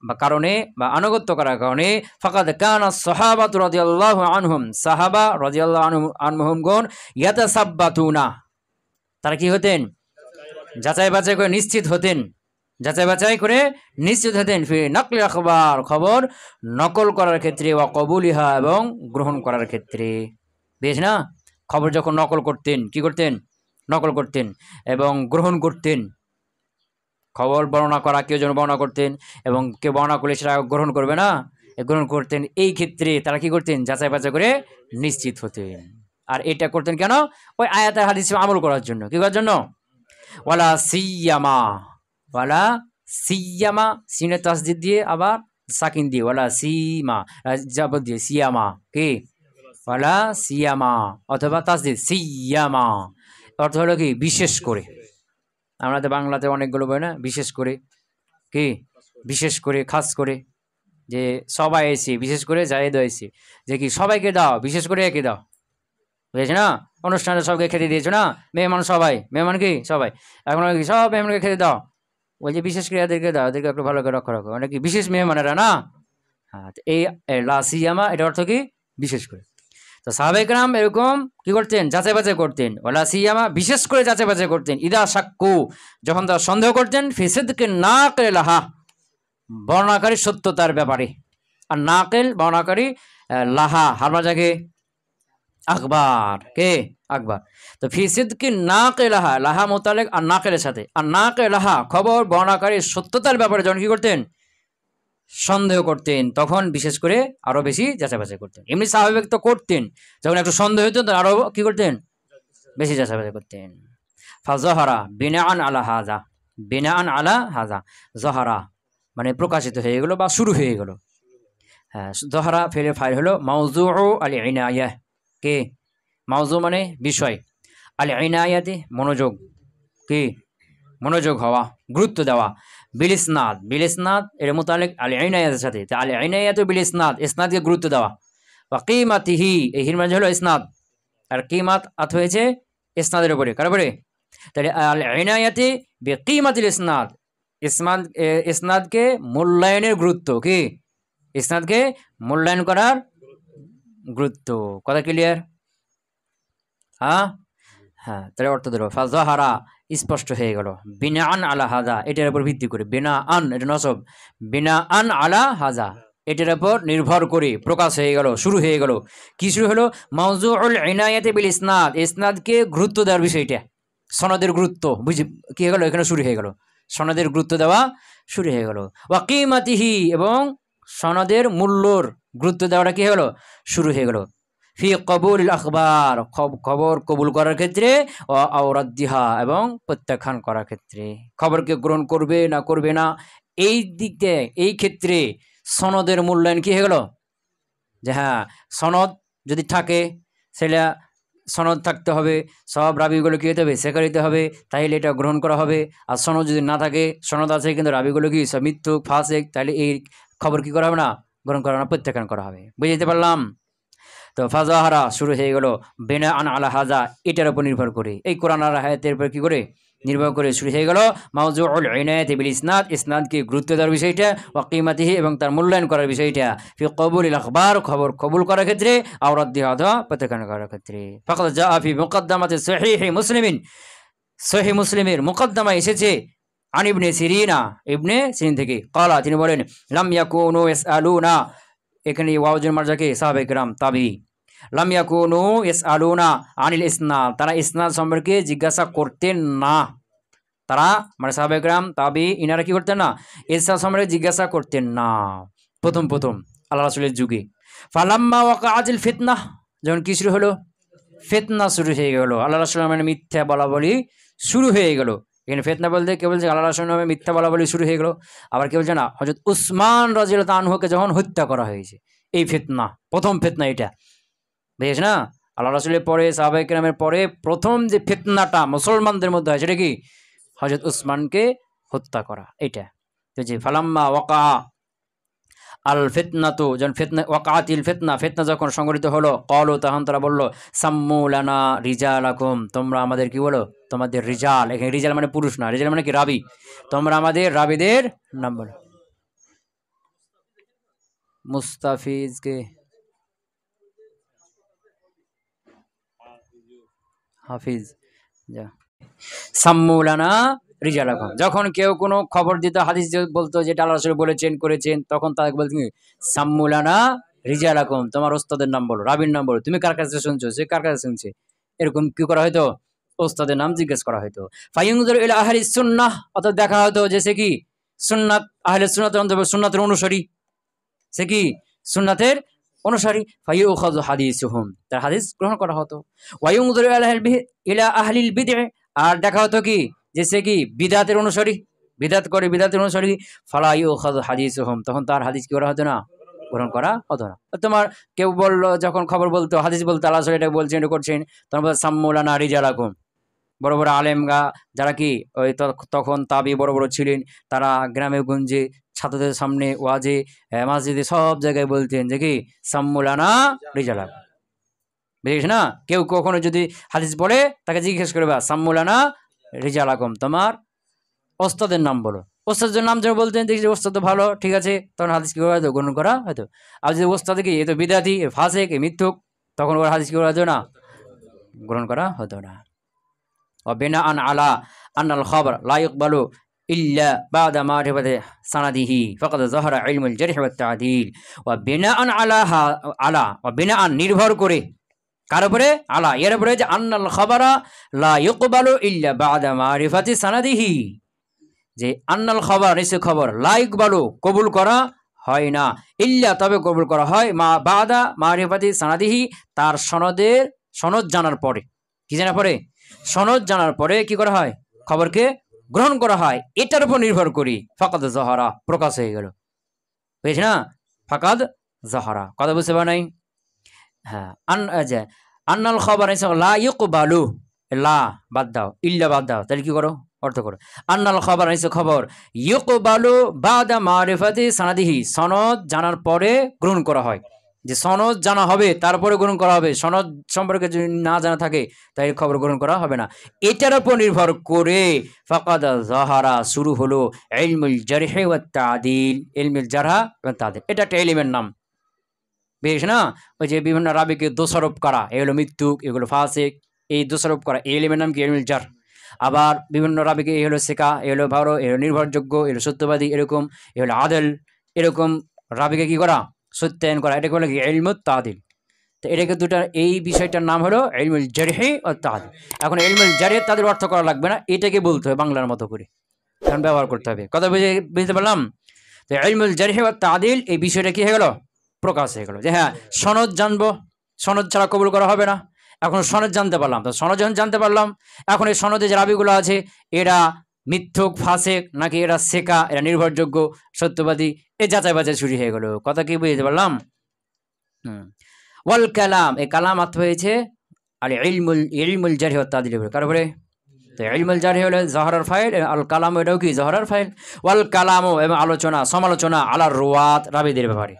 বা কারণে বা আনুগত্য করার কারণে, ফাকাদ কানা সাহাবাতু রাদিয়াল্লাহু আনহুম, সাহাবা রাদিয়াল্লাহু আনহুমগণ ইয়াতাসাব্বাতুনা, তারা কি হতেন? যাচাই বাছাই করে নিশ্চিত হতেন, যাচাই বাছাই করে নিশ্চিত হতেন, ফি নাকলি আখবার খবর নকল করার ক্ষেত্রে, ওয়া কবুলিহা এবং গ্রহণ করার ক্ষেত্রে। বেশ না? খবর যখন নকল করতেন, কি করতেন? নকল করতেন এবং গ্রহণ করতেন। খবর বর্ণনা করা, কেউ যেন বর্ণনা করতেন এবং কেউ বর্ণনা করলে সেটা গ্রহণ করবে না, গ্রহণ করতেন। এই ক্ষেত্রে তারা কি করতেন? যাচাই বাছাই করে নিশ্চিত হতেন। আর এটা করতেন কেন? ওই আয়াত আর হাদিস আমল করার জন্য। কি করার জন্য? ওয়ালা সিয়ামা, ওয়ালা সিয়ামা, সিনে তাসদিদ দিয়ে আবার সাকিন দিয়ে, ওয়ালা সিমা জবর দিয়ে সিয়ামা, কি? ওয়ালা সিয়ামা অথবা তাসদিদ সিয়ামা, অর্থ হলো কি? বিশেষ করে। আমরা তো বাংলাতে অনেকগুলো বই না, বিশেষ করে, কি? বিশেষ করে, খাস করে, যে সবাই এসে, বিশেষ করে জায়েদ এসে, যে কি সবাইকে দাও, বিশেষ করে একে দাও। বুঝেছ না? অনুষ্ঠানে সবকে খেতে দিয়েছো না, মেহমান সবাই, মেহমান কি সবাই, এখন কি সব মেহমানকে খেতে দাও, ওই যে বিশেষ করে এদেরকে দাও, এদেরকে একটু ভালো করে রক্ষা রাখো, মানে কি বিশেষ মেহমানেরা না। হ্যাঁ, এই লা সিয়ামা এটা অর্থ কি? বিশেষ করে। তো সাহাবায়ে কেরাম এরকম কি করতেন? যাচাই বাছাই করতেন। ওয়ালা সিয়ামা বিশেষ করে যাচাই বাছাই করতেন। ইদা শাক্কু যখন তারা সন্দেহ করতেন, ফি সিদকি নাকিল লাহা বর্ণনাকারী সত্যতার ব্যাপারে। আর নাকিল বর্ণনাকারী, লাহা হারমাজাকে আকবার, কে? আকবার। তো ফি সিদকি নাকিল লাহা, লাহা মুতাল্লিক আর নাকিলের সাথে, আর নাকিল লাহা খবর বর্ণনাকারী সত্যতার ব্যাপারে যখন কি করতেন? সন্দেহ করতেন, তখন বিশেষ করে আরো বেশি যাচাই বাছাই করতেন। এমনি স্বাভাবিক তো করতেন, যখন একটু সন্দেহ হতো তখন আরো কি করতেন? বেশি যাচাই বাছাই করতেন। ফাজহারা বিনাআন আলা হাযা, বিনাআন আলা হাযা, জহারা মানে প্রকাশিত হয়ে গেল বা শুরু হয়ে গেল। হ্যাঁ, জহারা ফেলে ফাইল হলো মাউযুউ আল ইনায়াহ, কে? মাউযু মানে বিষয়, আল ইনায়াতে মনোযোগ, কি? মনোযোগ হওয়া, গুরুত্ব দেওয়া। বিল ইসনাদ, বিল ইসনাদ এর মুতাল্লিক আল ইনায়াতের সাথে, আল ইনায়াতু বিল ইসনাদ ইসনাদকে গুরুত্ব দেওয়া। ওয়া কিমাতিহি এই হির মানে হলো ইসনাদ, আর কিমাত আত হয়েছে ইসনাদের উপরে, কার উপরে? তাহলে আল ইনায়াতি বিকিমাতিল ইসনাদ, ইসনাদ ইসনাদকে মূল্যায়নের গুরুত্ব, কি? ইসনাদকে মূল্যায়ন করার গুরুত্ব। কথা ক্লিয়ার? হ্যাঁ হ্যাঁ, তাহলে অর্থ দিল ফাজহারা স্পষ্ট হয়ে গেল, বিনাআন আলা হাযা এটার উপর ভিত্তি করে, বিনাআন এটা নসব, বিনাআন আলা হাযা এটার উপর নির্ভর করে প্রকাশ হয়ে গেল, শুরু হয়ে গেল। কি শুরু হলো? মাউযুউল ইনায়াতি বিল ইসনাদ, ইসনাদকে গুরুত্ব দেওয়ার বিষয়টা, সনদের গুরুত্ব বুঝি কি হয়ে গেল? এখানে শুরু হয়ে গেল। সনদের গুরুত্ব দেওয়া শুরু হয়ে গেল। ওয়া কিমাতিহি, এবং সনদের মূল্যর গুরুত্ব দেওয়াটা কি হলো, শুরু হয়ে গেল। ফি কবুল আখবার, খবর কবুল করার ক্ষেত্রে, ও আওরাদ্দিহা, এবং প্রত্যাখ্যান করার ক্ষেত্রে, খবরকে গ্রহণ করবে না করবে না, এই দিক দিয়ে এই ক্ষেত্রে সনদের মূল্যায়ন কি হয়ে গেল, যে হ্যাঁ সনদ যদি থাকে সেটা সনদ থাকতে হবে, সব রাবিগুলো কী হতে হবে, স্বীকারিত হবে, তাইলে এটা গ্রহণ করা হবে। আর সনদ যদি না থাকে, সনদ আছে কিন্তু রাবিগুলো কি সব মিথ্যুক ফাসেক, তাহলে এই খবর কি করা হবে না, গ্রহণ করা না, প্রত্যাখ্যান করা হবে। বুঝতে পারলাম? তো ফাজাহারা শুরু হয়ে গেল বিনা আন আলা হাজা, এটার উপর নির্ভর করে, এই কোরআন আর আয়াতের উপর কি করে নির্ভর করে শুরু হয়ে গেল মাওজুউল ইনায়াতি বিল ইসনাদ, ইসনাদকে গুরুত্ব দেওয়ার বিষয়টা, ওয়া কিমাতিহি, এবং তার মূল্যায়ন করার বিষয়টা, ফি কবুলিল আখবার, খবর কবুল করার ক্ষেত্রে, আও রাদ্দিহা, অথবা প্রত্যাখ্যান করার ক্ষেত্রে। ফাকাদ জাআ ফি মুকদ্দামাতি সহিহি মুসলিমিন, সহিহ মুসলিমের মুকদ্দমায় এসেছে আন ইবনে সিরিনা, ইবনে সিরিন থেকে, ক্বালা, তিনি বলেন, লাম ইয়াকুনু ইয়াসআলুনা, এখানে ওয়াউজুল মারজাকে সাহাবায়ে কেরাম তাবি, লাম ইয়াকুনু ইয়াসআলুনা আনিল ইসনাদ, তারা ইসনাদ সম্পর্কে জিজ্ঞাসা করতেন না। তারা মানে সাহাবায়ে কেরাম তাবি ইনারা কি করতেন না, ইসনাদ সম্পর্কে জিজ্ঞাসা করতেন না প্রথম আল্লাহ রাসূলের যুগে। ফালাম্মা ওয়াকাআতিল ফিতনাহ, যখন কি শুরু হলো, ফিতনা শুরু হয়ে গেল, আল্লাহ রাসূলের নামে মিথ্যা বলা বলি শুরু হয়ে গেল। এখানে ফিতনা বলতে কে বলছে, আল্লাহ রাসূলের নামে মিথ্যা বলা বলি শুরু হয়ে গেল। আবার কে বলছে না, হযরত উসমান রাদিয়াল্লাহু আনহুকে যখন হত্যা করা হয়েছে, এই ফিতনা, প্রথম ফিতনা এটা, বুঝেছ না? আল্লাহ রাসূলের পরে সাহাবায়ে কেরামের পরে প্রথম যে ফিতনাটা মুসলমানদের মধ্যে হয়, সেটা কি, হযরত উসমানকে হত্যা করা, এটা। তো যে ফালাম্মা ওয়াকা আল ফিতনাতু, যখন ফিতনা, ওয়াকাতিল ফিতনা, ফিতনা যখন সংঘটিত হলো, ক্বালু, তখন তারা বললো, সাম্মু লানা রিজালাকুম, তোমরা আমাদের কি বলো, তোমাদের রিজাল, এখানে রিজাল মানে পুরুষ না, রিজাল মানে কি রাবি, তোমরা আমাদের রাবিদের নাম বলো। মুস্তাফিজকে হাফিজ, যা সাম্মু লানা রিজালাকুম, যখন কেউ কোনো খবর দিত, হাদিস বলতো, যেটা আল্লাহ রাসূল বলেছেন করেছেন, তখন তাকে বলতেন সাম্মু লানা রিজালাকুম, তোমার ওস্তাদের নাম বলো, রাবির নাম বলো, তুমি কার কাছে শুনছো, সে কার কাছে শুনছে, এরকম কি করা হয়তো, ওস্তাদের নাম জিজ্ঞেস করা হয়তো। ফায়ুনজুরু ইলা আহলিস সুন্নাহ, অর্থাৎ দেখা হতো যে সে কি সুন্নাত, আহলে সুন্নাতের অন্তর্ভুক্ত, সুন্নাতের অনুসারী, সে কি সুন্নাতের অনুসারী, ফায়ুখাযু হাদিসুহুম, তার হাদিস গ্রহণ করা হতো। ওয়ায়ুনজুরু ইলা আহলিল বিদআ, আর দেখা হতো কি যে সে কি বিদআতের অনুসারী, বিদআত করে, বিদআতের অনুসারী, ফালা ইউখাযু হাদিসুহুম, তখন তার হাদিস কি করা হতো না, গ্রহণ করা হতো না। তোমার কেউ বললো, যখন খবর বলতো, হাদিস বলতো, আল্লাহ রাসূল এটা বলছেন, এটা করছেন, তখন বলতো সাম্মু লানা রিজালাকুম, বড় বড় আলেমগা যারা কি ওই তখন তাবি বড় বড় ছিলেন, তারা গ্রামে গঞ্জে ছাত্রদের সামনে ওয়াজে মসজিদে সব জায়গায় বলতেন যে কি সাম্মু লানা রিজালাকুম, বুঝিস না? কেউ কখনো যদি হাদিস বলে, তাকে জিজ্ঞেস করবে সাম্মু লানা রিজালাকুম, তোমার ওস্তাদের নাম বলো। ওস্তাদের নাম যেন বলতেন, দেখছি ওস্তাদ তো ভালো, ঠিক আছে, তখন হাদিস কি হয়তো গ্রহণ করা হয়তো। আর যদি ওস্তাদ কি এ তো বিদাতি, এ ফাসেক, এ মিথ্যুক, তখন ওর হাদিস কি করা হতো না, গ্রহণ করা হতো না। وبناء على أن الخبر لا يقبل إلا بعد معرفة سنده فقد ظهر علم الجرح والتعديل وبناء على وبناء নির্ভর করে কার উপরে, আলা এর উপরে, যে আন্নাল খাবারা লা ইউকবালু ইল্লা বাদা মারিফাতি সানাদিহি, যে আন্নাল খাবার, নিশ্চয় খবর, লা ইউকবালু কবুল করা হয় না, ইল্লা তবে কবুল করা হয়, মা বাদা মারিফাতি সানাদিহি, তার সনদ জানার পরে, কি জানার পরে, সনদ জানার পরে কি করা হয়, খবরকে গ্রহণ করা হয়, এটার উপর নির্ভর করি। ফাকাদ জাহারা, প্রকাশ হয়ে গেল, বুঝছ না, ফাকাদ জাহারা, কথা বুঝতে পার নাই? হ্যাঁ, আন্নাল খবর লা ইউকবালু, লা বাদ দাও, ইল্লা বাদ দাও, তাহলে কি করো, অর্থ করো, আন্নাল খবর খবর, ইউকবালু বাদা মারিফাতি সানাদিহি, সনদ জানার পরে গ্রহণ করা হয়, যে সনদ জানা হবে তারপরে গ্রহণ করা হবে, সনদ সম্পর্কে যদি না জানা থাকে তাই খবর গ্রহণ করা হবে না। এটার উপর নির্ভর করে ফাকাদ জাহারা, শুরু হলো ইলমুল জারহ ওয়াত তা'দিল, ইলমুল জারহ ওয়াত তা'দিল, এটা একটা ইলমের নাম, বেশ না? ওই যে বিভিন্ন রাবিকে দোষারোপ করা, এগুলো মৃত্যুক, এগুলো ফাসিক, এই দোষারোপ করা, এই ইলমের নাম কি, ইলমুল জারহ। আবার বিভিন্ন রাবিকে এ হলো সিকা, এ হলো ভালো, এ হলো নির্ভরযোগ্য, এ হলো সত্যবাদী, এরকম, এ হলো আদল, এরকম রাবিকে কি করা, সত্যায়ন করা, এটাকে বলে কি ইলমুত তা'দিল। তো এটাকে দুটা, এই বিষয়টার নাম হলো ইলমুল জারহ ওয়াত তা'দিল। এখন ইলমুল জারহ তা'দিল অর্থ করা লাগবে না, এটাকে বলতে হয় বাংলার মতো করে, এখন ব্যবহার করতে হবে। কথা বুঝতে পারলাম? তো ইলমুল জারহ ওয়া তা'দীল এই বিষয়টা কি হয়ে গেল? প্রকাশ হয়ে গেল যে হ্যাঁ সনদ জানবো, সনদ ছাড়া কবুল করা হবে না। এখন সনদ জানতে পারলাম, তো সনদ যখন জানতে পারলাম, এখন এই সনদে যে রাবিগুলো আছে এরা মিথ্যুক, ফাসেক নাকি এরা সেকা, এরা নির্ভরযোগ্য, সত্যবাদী, এই যাচাই বাছাই শুরু হয়ে গেল। কথা কি বুঝতে পারলাম? ওয়াল কালাম, এই কালাম অর্থ হয়েছে আল ইলমুল জারহ ওয়া তা'দীল। তারপরে তো ইলমুল জারহ হলো জহরার ফাইল, আল কালাম এটাও কি জহরার ফাইল। ওয়াল কালামও এবং আলোচনা, সমালোচনা আলা রুয়াত রাবিদের ব্যাপারে।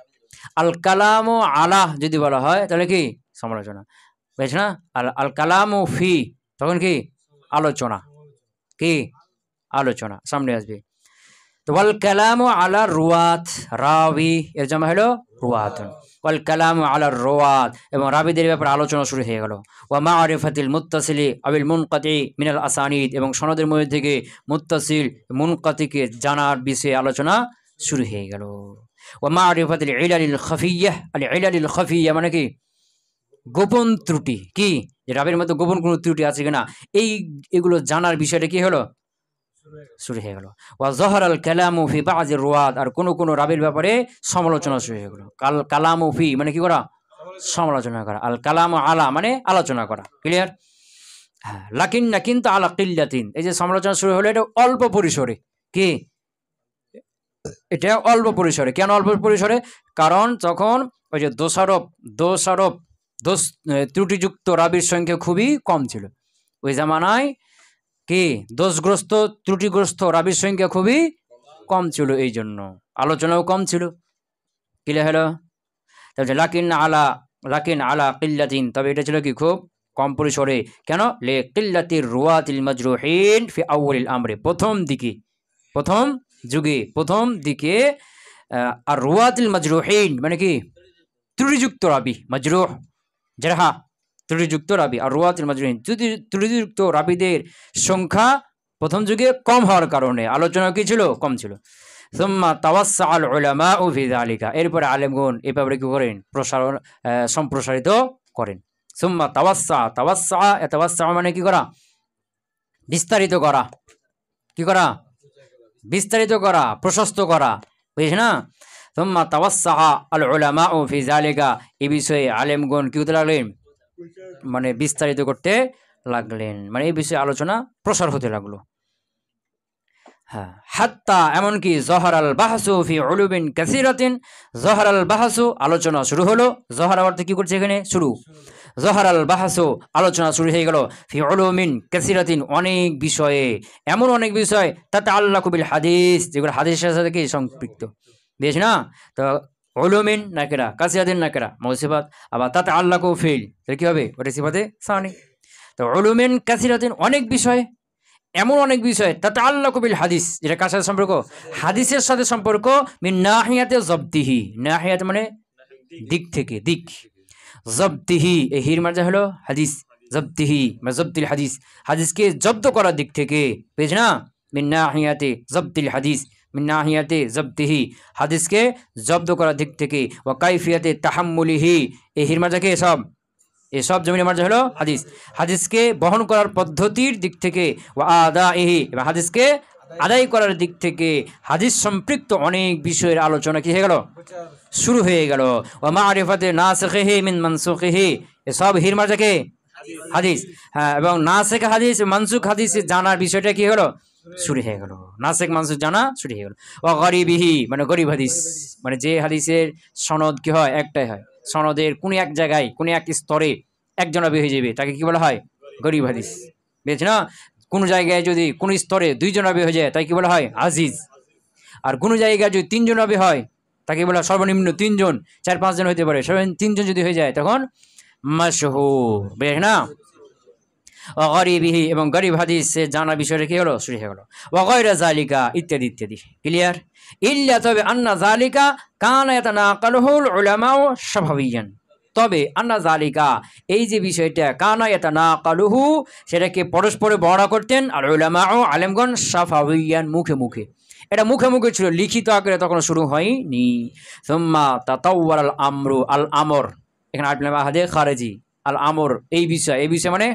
আল কালামু আলা যদি বলা হয় তাহলে কি সমালোচনা, বুঝছ না? আল কালামু ফি তখন কি আলোচনা, কি আলোচনা সামনে আসবে। তো ওয়াল কালামু আলা রুয়াত, রাবি এর জামা হলো রুয়াতুন। ওয়াল কালামু আলা রুয়াত এবং রাবিদের ব্যাপারে আলোচনা শুরু হয়ে গেল। ওয়া মা'রিফাতিল মুত্তাসিলি আবিল মুনকাতি মিনাল আসানিদ এবং সনদের মধ্যে থেকে মুত্তাসিল মুনকাতিকে জানার বিষয়ে আলোচনা শুরু হয়ে গেল। ওয়া মা'রিফাতিল ইলালিল খাফিয়্যাহ, আল ইলালিল খাফিয়্যাহ মানে কি গোপন ত্রুটি, কি যে রাবির মধ্যে গোপন কোনো ত্রুটি আছে কিনা, এগুলো জানার বিষয়টা কি হলো শুরু হয়ে গেল। ওয়া যহরাল কালামু ফি বা'যির রুয়াত, আর কোন রাবির ব্যাপারে সমালোচনা শুরু হয়ে গেল। কালামু ফি মানে কি করা? সমালোচনা করা। আল কালামু আলা মানে আলোচনা করা। ক্লিয়ার? হ্যাঁ। লাকিন না কিন্তু আলা কিল্লাতিন, এই যে সমালোচনা শুরু হলো এটা অল্প পরিসরে। কি এটা অল্প পরিসরে। কেন অল্প পরিসরে? কারণ তখন ওই যে দোষ ত্রুটিযুক্ত রাবির সংখ্যা খুবই কম ছিল ওই জামানায়। কি দোষগ্রস্ত ত্রুটিগ্রস্ত রাবির সংখ্যা খুবই কম ছিল, এই জন্য আলোচনাও কম ছিল। ক্লিয়ার হলো? তাহলে লাকিন আলা কিল্লাতিন, তবে এটা ছিল কি খুব কম পরিসরে। কেন? লে কিল্লাতির রুয়াতিল মাজরুহিন ফি আউয়ালিল আমরে, প্রথম দিকে আর রুয়াতিল মাজরুহিন মানে কি ত্রুটিযুক্ত রাবি, মাজরুহ জারহা ত্রুটিযুক্ত রাবি, আর রুয়াতুল মাজরুহিন ত্রুটিযুক্ত রাবিদের সংখ্যা প্রথম যুগে কম হওয়ার কারণে আলোচনা কি ছিল? কম ছিল। সুম্মা তাওয়াসসাআল উলামাউ ফি যালিকা, এরপরে আলেমগণ এই ব্যাপারে কি করেন? সম্প্রসারিত করেন। সুম্মা তাওয়াসসা মানে কি করা? বিস্তারিত করা। কি করা? বিস্তারিত করা, প্রশস্ত করা, বুঝিস না? সুম্মা তাওয়াসসা আল উলামাউ ফি যালিকা, এই বিষয়ে আলেমগণ কি করতে লাগলেন? মানে বিস্তারিত করতে লাগলেন, মানে এই বিষয়ে আলোচনা প্রসার হতে লাগলো। হ্যাঁ, হাত্তা এমনকি জহরাল বাহসু ফি উলুমিন কাসীরাতিন, জহরাল বাহসু আলোচনা শুরু হলো। জহরা অর্থ কি করছে এখানে? শুরু। জহরাল বাহসু আলোচনা শুরু হয়ে গেল। ফি উলুমিন কাসীরাতিন অনেক বিষয়ে, এমন অনেক বিষয় তাতাআল্লাকু বিল হাদিস, যেগুলো হাদিসের সাথে কি সম্পৃক্ত। বুঝিস না? তো উলুমিন নাকিরা, কাসীরাতিন নাকিরা মৌসিফাত, আবার তাতাআল্লাকু ফিল, তাহলে কি হবে? ওটা সিফাতে সানি। তো উলুমিন কাসীরাতিন অনেক বিষয়, এমন অনেক বিষয় তাতাআল্লাকু বিল হাদিস, যেটা কার সাথে সম্পর্ক? হাদিসের সাথে সম্পর্ক। মিন নাহিয়াতে জবতিহি, নাহিয়াত মানে দিক থেকে, দিক। জবতিহি এই হির মার্জা হলো হাদিস, জবতিহি মানে জবতিল হাদিস, হাদিসকে জব্দ করার দিক থেকে, বুঝ না? মিন নাহিয়াতে জবতিল হাদিস, মিন নাহিয়াতে জবতিহি হাদিসকে জব্দ করার দিক থেকে। ওয়া কাইফিয়াতে তাহাম্মুলিহি এই হির মার্জা কে এসব জমিনের মার্জা হলো হাদিস, হাদিসকে বহন করার পদ্ধতির দিক থেকে। ওয়া আদাইহি এবং হাদিসকে আদায় করার দিক থেকে হাদিস সম্পৃক্ত অনেক বিষয়ের আলোচনা কি হয়ে গেল? শুরু হয়ে গেল। ওয়া মা'রিফাতে নাসিখিহি মিন মানসুখিহি এসব হির মার্জা কে হাদিস। হ্যাঁ, এবং নাসিখ হাদিস মানসুখ হাদিস জানার বিষয়টা কি হলো? শুরু হয়ে গেল। নাসিখ মানসুখ জানা শুরু হয়ে গেল। ওয়া গরিবিহি মানে গরিব হাদিস, মানে যে হাদিসের সনদ কি হয়? একটাই হয়। সনদের কোন এক জায়গায় কোন এক স্তরে একজন রাবী হয়ে যাবে, তাকে কি বলা হয়? গরিব হাদিস। বুঝছ না? কোন জায়গায় যদি কোন স্তরে দুইজন রাবী হয়ে যায়, তাই কি বলা হয়? আজিজ। আর কোন জায়গায় যদি তিনজন রাবী হয়, তাকে বলা সর্বনিম্ন তিনজন, 4-5 জন হইতে পারে, তিনজন যদি হয়ে যায় তখন মাশহুর। বুঝছ না? গরিবিহি এবং গরিব হাদিস জানা বিষয়টা কি হলো? শুরু হয়ে গেল। ওয়াগায়রা যালিকা ইত্যাদি ইত্যাদি। ক্লিয়ার? ইল্লা তবে আন্না যালিকা কানা ইয়াতানাকালুহুল উলামাউ শাফাবিয়ান, তবে আন্না যালিকা এই যে বিষয়টা, কানা ইয়াতানাকালুহু সেটাকে পরস্পরে বর্ণনা করতেন আর উলামাউ আলেমগণ শাফাবিয়ান মুখে মুখে, এটা মুখে মুখে ছিল, লিখিত আকারে তখন শুরু হয়নি। সুম্মা তাতাওয়ারাল আমরু, আল আমর এখানে আরবি আহাদে খারেজি, আল আমর এই বিষয় মানে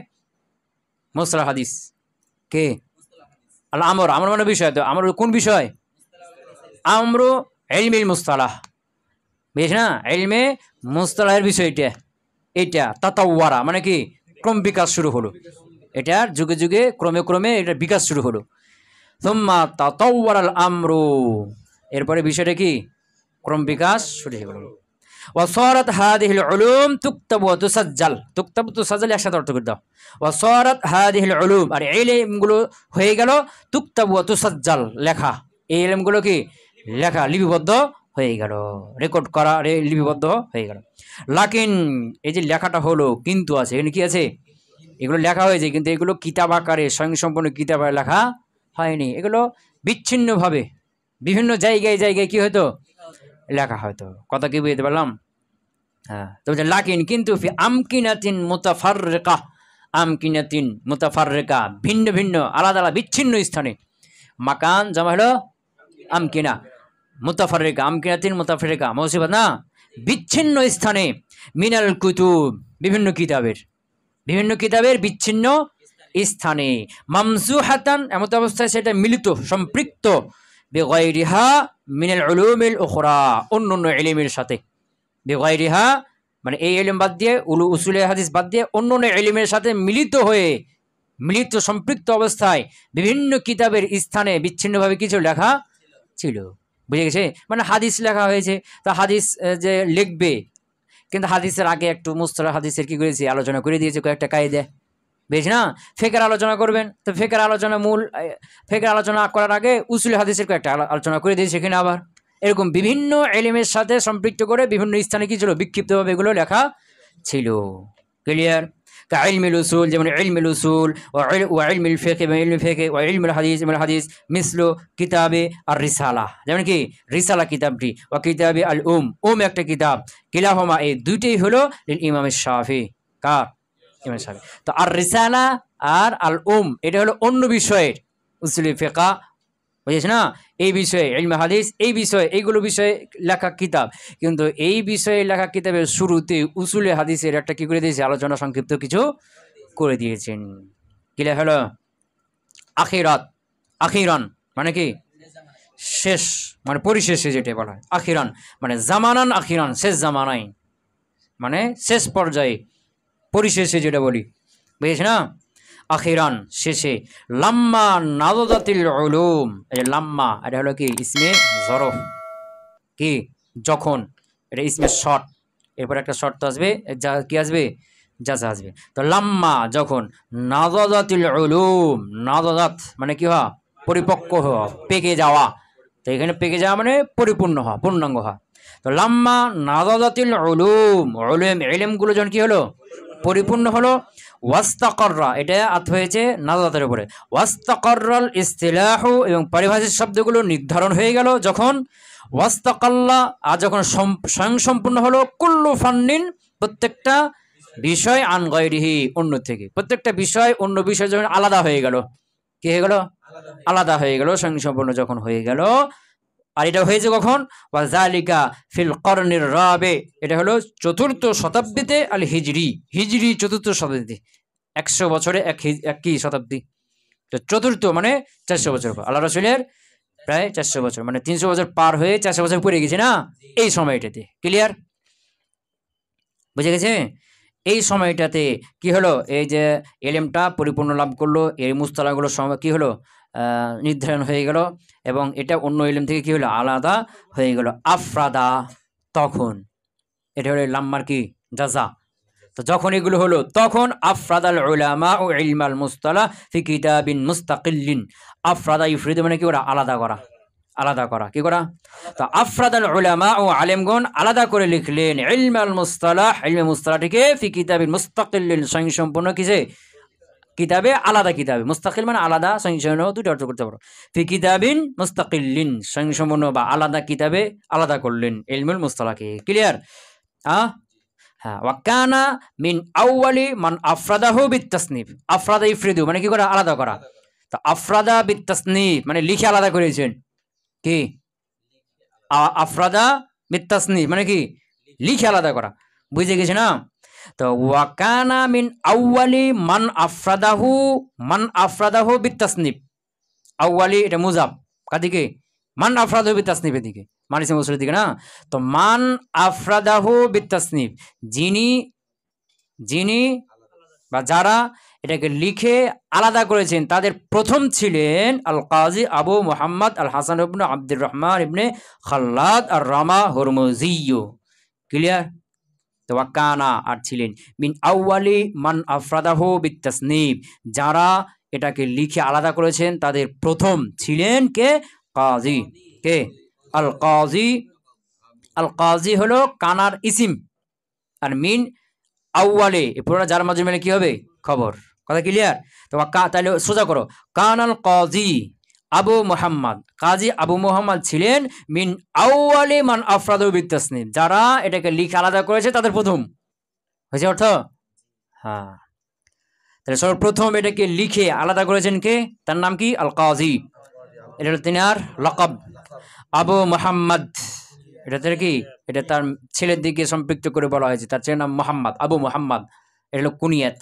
মুসতালাহ হাদিস কে আল আমর, আমর মানে বিষয়। তো আমর কোন বিষয়? আমরু ইলমিল মুস্তালাহ, বুঝিস না? ইলমে মুস্তালাহের বিষয়টা, এটা তাতাওয়ারা মানে কি ক্রম বিকাশ শুরু হলো, এটার যুগে যুগে ক্রমে ক্রমে এটার বিকাশ শুরু হলো। সুম্মা তাতাওয়ারাল আমরু, এরপরে বিষয়টা কি ক্রম বিকাশ শুরু হয়ে গেল। ওয়াসারাত হাদিহিল উলুম তুকতাবু ওয়া তুসাজ্জাল, তুকতাবু তুসাজ্জাল একসাথে অর্থ করে দাও। ওয়াসারাত হাদিহিল উলুম, আর এই ইলমগুলো হয়ে গেল তুকতাবু ওয়া তুসাজ্জাল, লেখা, এই ইলমগুলো কি লেখা, লিপিবদ্ধ হয়ে গেল, রেকর্ড করা, লিপিবদ্ধ হয়ে গেল। লাকিন, এই যে লেখাটা হলো, কিন্তু আছে, এখানে কি আছে? এগুলো লেখা হয়েছে, কিন্তু এগুলো কিতাব আকারে স্বয়ংসম্পূর্ণ কিতাব আকারে লেখা হয়নি, এগুলো বিচ্ছিন্নভাবে বিভিন্ন জায়গায় জায়গায় কি হয়তো লেখা হয়তো। কথা কি বুঝতে পারলাম? হ্যাঁ, তো লাকিন কিন্তু ফি আমকিনাতিন মুতাফাররিকা, আমকিনাতিন মুতাফাররিকা, ভিন্ন ভিন্ন আলাদা আলাদা বিচ্ছিন্ন স্থানে, মাকান জমা হলো আমকিনা, মুতাফাররিকা, আমকিনাতিন মুতাফাররিকা মৌসিফাত না, বিচ্ছিন্ন স্থানে, মিনাল কুতুব, বিভিন্ন কিতাবের, বিভিন্ন কিতাবের বিচ্ছিন্ন স্থানে, মামসুহাতান, এমত অবস্থায় সেটা মিলিত সম্পৃক্ত, বেগাইরিহা মিনাল উলুমিল উখরা, অন্য অন্য ইলমের সাথে, বেগাইরিহা মানে এই ইলম বাদ দিয়ে, উসুলে হাদিস বাদ দিয়ে অন্য অন্য ইলমের সাথে মিলিত হয়ে, মিলিত সম্পৃক্ত অবস্থায় বিভিন্ন কিতাবের স্থানে বিচ্ছিন্নভাবে কিছু লেখা ছিল, বুঝে গেছে? মানে হাদিস লেখা হয়েছে, তা হাদিস যে লিখবে, কিন্তু হাদিসের আগে একটু মুস্তালাহ হাদিসের কি করেছে আলোচনা করে দিয়েছে, কয়েকটা কায়দা, বেশ না? ফেকের আলোচনা করবেন, তো ফেকের আলোচনা মূল, ফেকের আলোচনা করার আগে উসুল হাদিসের কয়েকটা আলোচনা করে দিয়েছে সেখানে, আবার এরকম বিভিন্ন এলিমের সাথে সম্পৃক্ত করে বিভিন্ন স্থানে কি ছিল বিক্ষিপ্তভাবে এগুলো লেখা ছিল। ক্লিয়ার? ইলমুল উসুল, যেমন ইলমুল উসুল, ওয়া ইলমুল ফিকহ, এবং ইলমুল ফিকহ, ওয়া ইলমুল হাদিস, ইলমুল হাদিস, মিসলু কিতাবে আর রিসালা, যেমন কি রিসালা কিতাবটি, ওয়া কিতাবে আল একটা কিতাব, কিলাহুমা, এই দুইটাই হলো লিল ইমাম শাফি, কার? ইমাম শাফি। তো আর রিসালা আর আল এটা হলো অন্য বিষয়ের উসুলি ফিকহ, বুঝিস না? এই বিষয়ে ইলমে হাদিস, এই বিষয়ে, এইগুলো বিষয়ে লেখা কিতাব, কিন্তু এই বিষয়ে লেখা কিতাবের শুরুতে উসুলে হাদিসের একটা কি করে দিয়েছে, আলোচনা সংক্ষিপ্ত কিছু করে দিয়েছেন। কিলা হলো আখিরাত, আখিরান মানে কি শেষ, মানে পরিশেষে যেটা বলা হয়, আখিরান মানে জামানান, আখিরান শেষ জামানায়, মানে শেষ পর্যায়ে, পরিশেষে যেটা বলি, বুঝিস না? আখিরান শেষে। লাম্মা নাদাতিল উলুম, এই যে লাম্মা, এটা হলো কি ইসমে জরফ, কি যখন, এটা ইসমে শর্ট, এরপর একটা শর্ট তো আসবে, যা কি আসবে, জাজা আসবে। তো লাম্মা যখন, নাদাতিল উলুম, নাদাত মানে কি হওয়া, পরিপক্ক হওয়া, পেকে যাওয়া, তো এখানে পেকে যাওয়া মানে পরিপূর্ণ হওয়া, পূর্ণাঙ্গ হওয়া। তো লাম্মা নাদাতিল উলুম, ইলমগুলো যখন কি হলো পরিপূর্ণ হলো, ওয়াস্তাকররা, এটা আত হয়েছে নাজাতের উপরে, ওয়াস্তাকররাল ইস্তিলাহু, এবং পারিভাষিক শব্দগুলো নির্ধারণ হয়ে গেল যখন, ওয়াস্তাকাল্লা, আর যখন স্বয়ংসম্পূর্ণ হলো, কুল্লু ফান্নিন, প্রত্যেকটা বিষয়, আন গায়রিহি, অন্য থেকে, প্রত্যেকটা বিষয় অন্য বিষয় যখন আলাদা হয়ে গেল, কি হয়ে গেল, আলাদা হয়ে গেল, স্বয়ংসম্পূর্ণ যখন হয়ে গেল। আর এটা হয়েছে কখন, ওয়াজালিকা ফিল কর্নির রাবে, এটা হলো চতুর্থ শতাব্দীতে, আল হিজরি, হিজরি চতুর্থ শতাব্দী, 100 বছরে এক কি শতাব্দী, তো চতুর্থ মানে 400 বছর পর, আল্লাহ রাসূলের প্রায় 400 বছর, মানে 300 বছর পার হয়ে 400 বছর পড়ে গেছে না এই সময়টাতে। ক্লিয়ার? বুঝে গেছে? এই সময়টাতে কি হলো, এই যে এলেমটা পরিপূর্ণ লাভ করলো, এই মুস্তালাহগুলো কি হলো নির্ধারণ হয়ে গেল, এবং এটা অন্য ইলম থেকে কি হলো আলাদা হয়ে গেল, আফরাদা, তখন এটা হলো লাম্মার কি জাজা। তো যখন এগুলো হলো, তখন আফরাদাল উলামা ও ইলমাল মুস্তালাহ ফি কিতাবিন মুস্তাকিল্লিন, আফরাদা ইফরিদু মানে কি করা, আলাদা করা, আলাদা করা, কি করা? তো আফরাদাল উলামা ও আলেমগণ আলাদা করে লিখলেন ইলমাল মুস্তালাহ, ইলমে মুস্তালাহটিকে ফি কিতাবিন মুস্তাকিল্লিন, স্বয়ংসম্পূর্ণ কিসে, কিতাবে, আলাদা কিতাবে, মুস্তাকিল মানে আলাদা, স্বয়ংসম্পূর্ণ দুটো অর্থ করতে পারো, ফি কিতাবিন মুস্তাকিল্লিন, স্বয়ংসম্পূর্ণ বা আলাদা কিতাবে আলাদা করলেন ইলমুল মুস্তালাহকে। ক্লিয়ার? হ্যাঁ, ওয়াকানা মিন আউয়ালি মান আফরাদাহু বিতাসনিফ, আফরাদা ইফরিদু মানে কি করা, আলাদা করা। তো আফরাদা বিতাসনিফ মানে লিখে আলাদা করেছেন, কি আফরাদা বিতাসনিফ মানে কি লিখে আলাদা করা, বুঝে গেছে না? তো ওয়াকানা মিন আউয়ালি মান আফরাদাহু বিতাসনিফ, আউয়ালি এটা মুজাব কাদিকে মান আফরাদাহু বিতাসনিফের দিকে, মান ইসমে মৌসুলের দিকে না। তো মান আফরাদাহু বিতাসনিফ, যিনি যিনি বা যারা এটাকে লিখে আলাদা করেছেন তাদের প্রথম ছিলেন আল কাজী আবু মুহাম্মদ আল হাসান ইবনে আব্দুর রহমান ইবনে খাল্লাদ আর রামা হুরমুজিয়্যু। ক্লিয়ার? তো ওয়াকানা আর ছিলেন মিন আউয়ালি মান আফরাদাহু বিতাসনিফ, যারা এটাকে লিখে আলাদা করেছেন তাদের প্রথম ছিলেন কে? কাজী। কে? আল কাজী। আল কাজী হলো কানার ইসিম, আর মিন আউয়ালে এ পুরোটা যার মাঝে মানে কি হবে? খবর। কথা ক্লিয়ার? তো তাহলে সোজা করো, কানাল কাজী আবু মুহাম্মদ, কাজী আবু মুহাম্মদ ছিলেন মিন আউয়ালি মান আফরাদাহু বিতাসনিফ, যারা এটাকে লিখে আলাদা করেছে তাদের প্রথম। হয়েছে অর্থ? হ্যাঁ, তাহলে সর্বপ্রথম এটাকে লিখে আলাদা করেছেন কে? তার নাম কি? আল কাজী। এটা হলো তিনার লকব। আবু মুহাম্মদ এটা কি? এটা তার ছেলের দিকে সম্পৃক্ত করে বলা হয়েছে, তার ছেলের নাম মুহাম্মদ, আবু মুহাম্মদ, এটা হলো কুনিয়াত।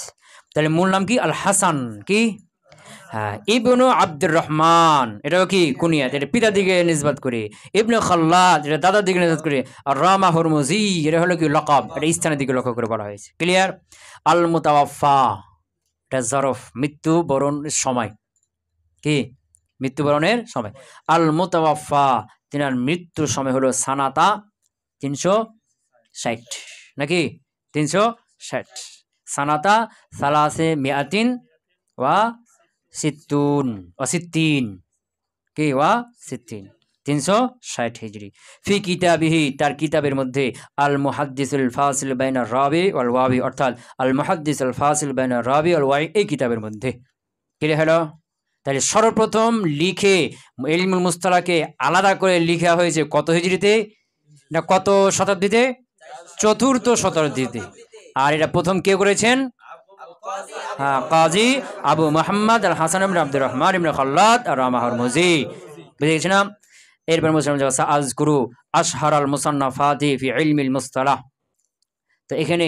তাহলে মূল নাম কি? আল হাসান কি? হ্যাঁ, ইবনু আব্দুর রহমান এটাও কি? কুনিয়াত, এটা পিতার দিকে নিসবত করে। ইবনে খাল্লাদ এটা দাদার দিকে নিসবত করে। আর রামা হুরমুজি এটা হলো কি? লকব, এটা স্থানের দিকে লক্ষ্য করে বলা হয়েছে। ক্লিয়ার? আল মুতাওয়াফা এটা জরফ, মৃত্যু বরণের সময়। কি? মৃত্যুবরণের সময়। আল মুতাওয়াফা তিনার মৃত্যুর সময় হলো সানাতা 360 নাকি? 360 সানাতা সালাসে মিয়াতিন ওয়া সিত্তুন ওয়া সিত্তিন কি? ওয়া সিত্তিন 360 হিজরি। ফি কিতাবিহি তার কিতাবের মধ্যে আল মুহাদ্দিসুল ফাসিল বাইনা রাবি ওয়াল ওয়াবি, অর্থাৎ আল মুহাদ্দিসুল ফাসিল বাইনা রাবি ওয়াল ওয়াই, এই কিতাবের মধ্যে। ক্লিয়ার হলো? তাহলে সর্বপ্রথম লিখে ইলমুল মুস্তালাকে আলাদা করে লিখা হয়েছে কত হিজরিতে? না কত শতাব্দীতে? 4th শতাব্দীতে। আর এটা প্রথম কে করেছেন? হ্যাঁ, কাজী আবু মুহাম্মদ আল হাসান ইবনে আব্দুর রহমান ইবনে খাল্লাদ আর রামা হুরমুজি। বুঝে গেছেন না? এরপর মুসলমান আযকুরু আশহার আল মুসান্নাফাতি ফি ইলমিল মুস্তালাহ। তো এখানে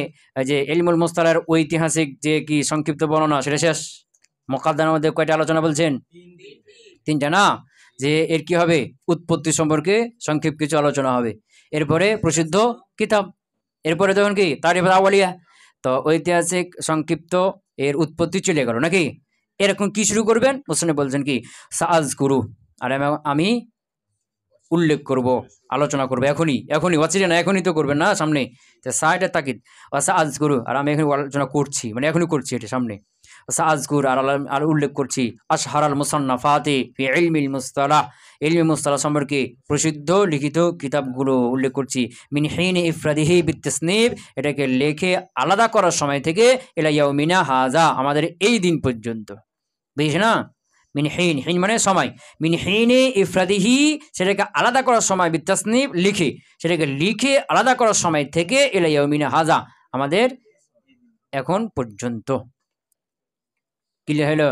যে ইলমুল মুস্তালার ঐতিহাসিক যে কি সংক্ষিপ্ত বর্ণনা সেটা শেষ। মুকাদ্দামার মধ্যে কয়টা আলোচনা বলছেন? 3টা না? যে এর কি হবে? উৎপত্তি সম্পর্কে সংক্ষিপ্ত কিছু আলোচনা হবে, এরপরে প্রসিদ্ধ কিতাব, এরপরে তখন কি? তারিফ আউয়ালিয়া। তো ঐতিহাসিক সংক্ষিপ্ত এর উৎপত্তি চলে গেল নাকি? এরকম কি শুরু করবেন? মুসন্নিফ বলছেন কি? সাআযকুরু, আর আমি উল্লেখ করব, আলোচনা করবো এখনই। ওয়াচিরে না, এখনই তো করবেন না, সামনে। সাইডের তাকিদ সাআযকুরু, আর আমি এখনই আলোচনা করছি, মানে এখনই করছি এটা সামনে। সাআযকুর আর উল্লেখ করছি আশহারাল মুসান্নাফাতি ফি ইলমিল মুস্তালাহ, ইলমি মুস্তালাহ সম্পর্কে প্রসিদ্ধ লিখিত কিতাবগুলো উল্লেখ করছি। মিন হিনি ইফরাদিহি বিতাসনিফ এটাকে লেখে আলাদা করার সময় থেকে ইলা ইয়াউমিনা হাযা আমাদের এই দিন পর্যন্ত। বুঝিস না? মিন হিন, হিন মানে সময়। মিন হিনি ইফরাদিহি সেটাকে আলাদা করার সময়, বিতাসনিফ লিখে, সেটাকে লিখে আলাদা করার সময় থেকে ইলা ইয়াউমিনা হাযা আমাদের এখন পর্যন্ত। ক্লিয়ার হলো?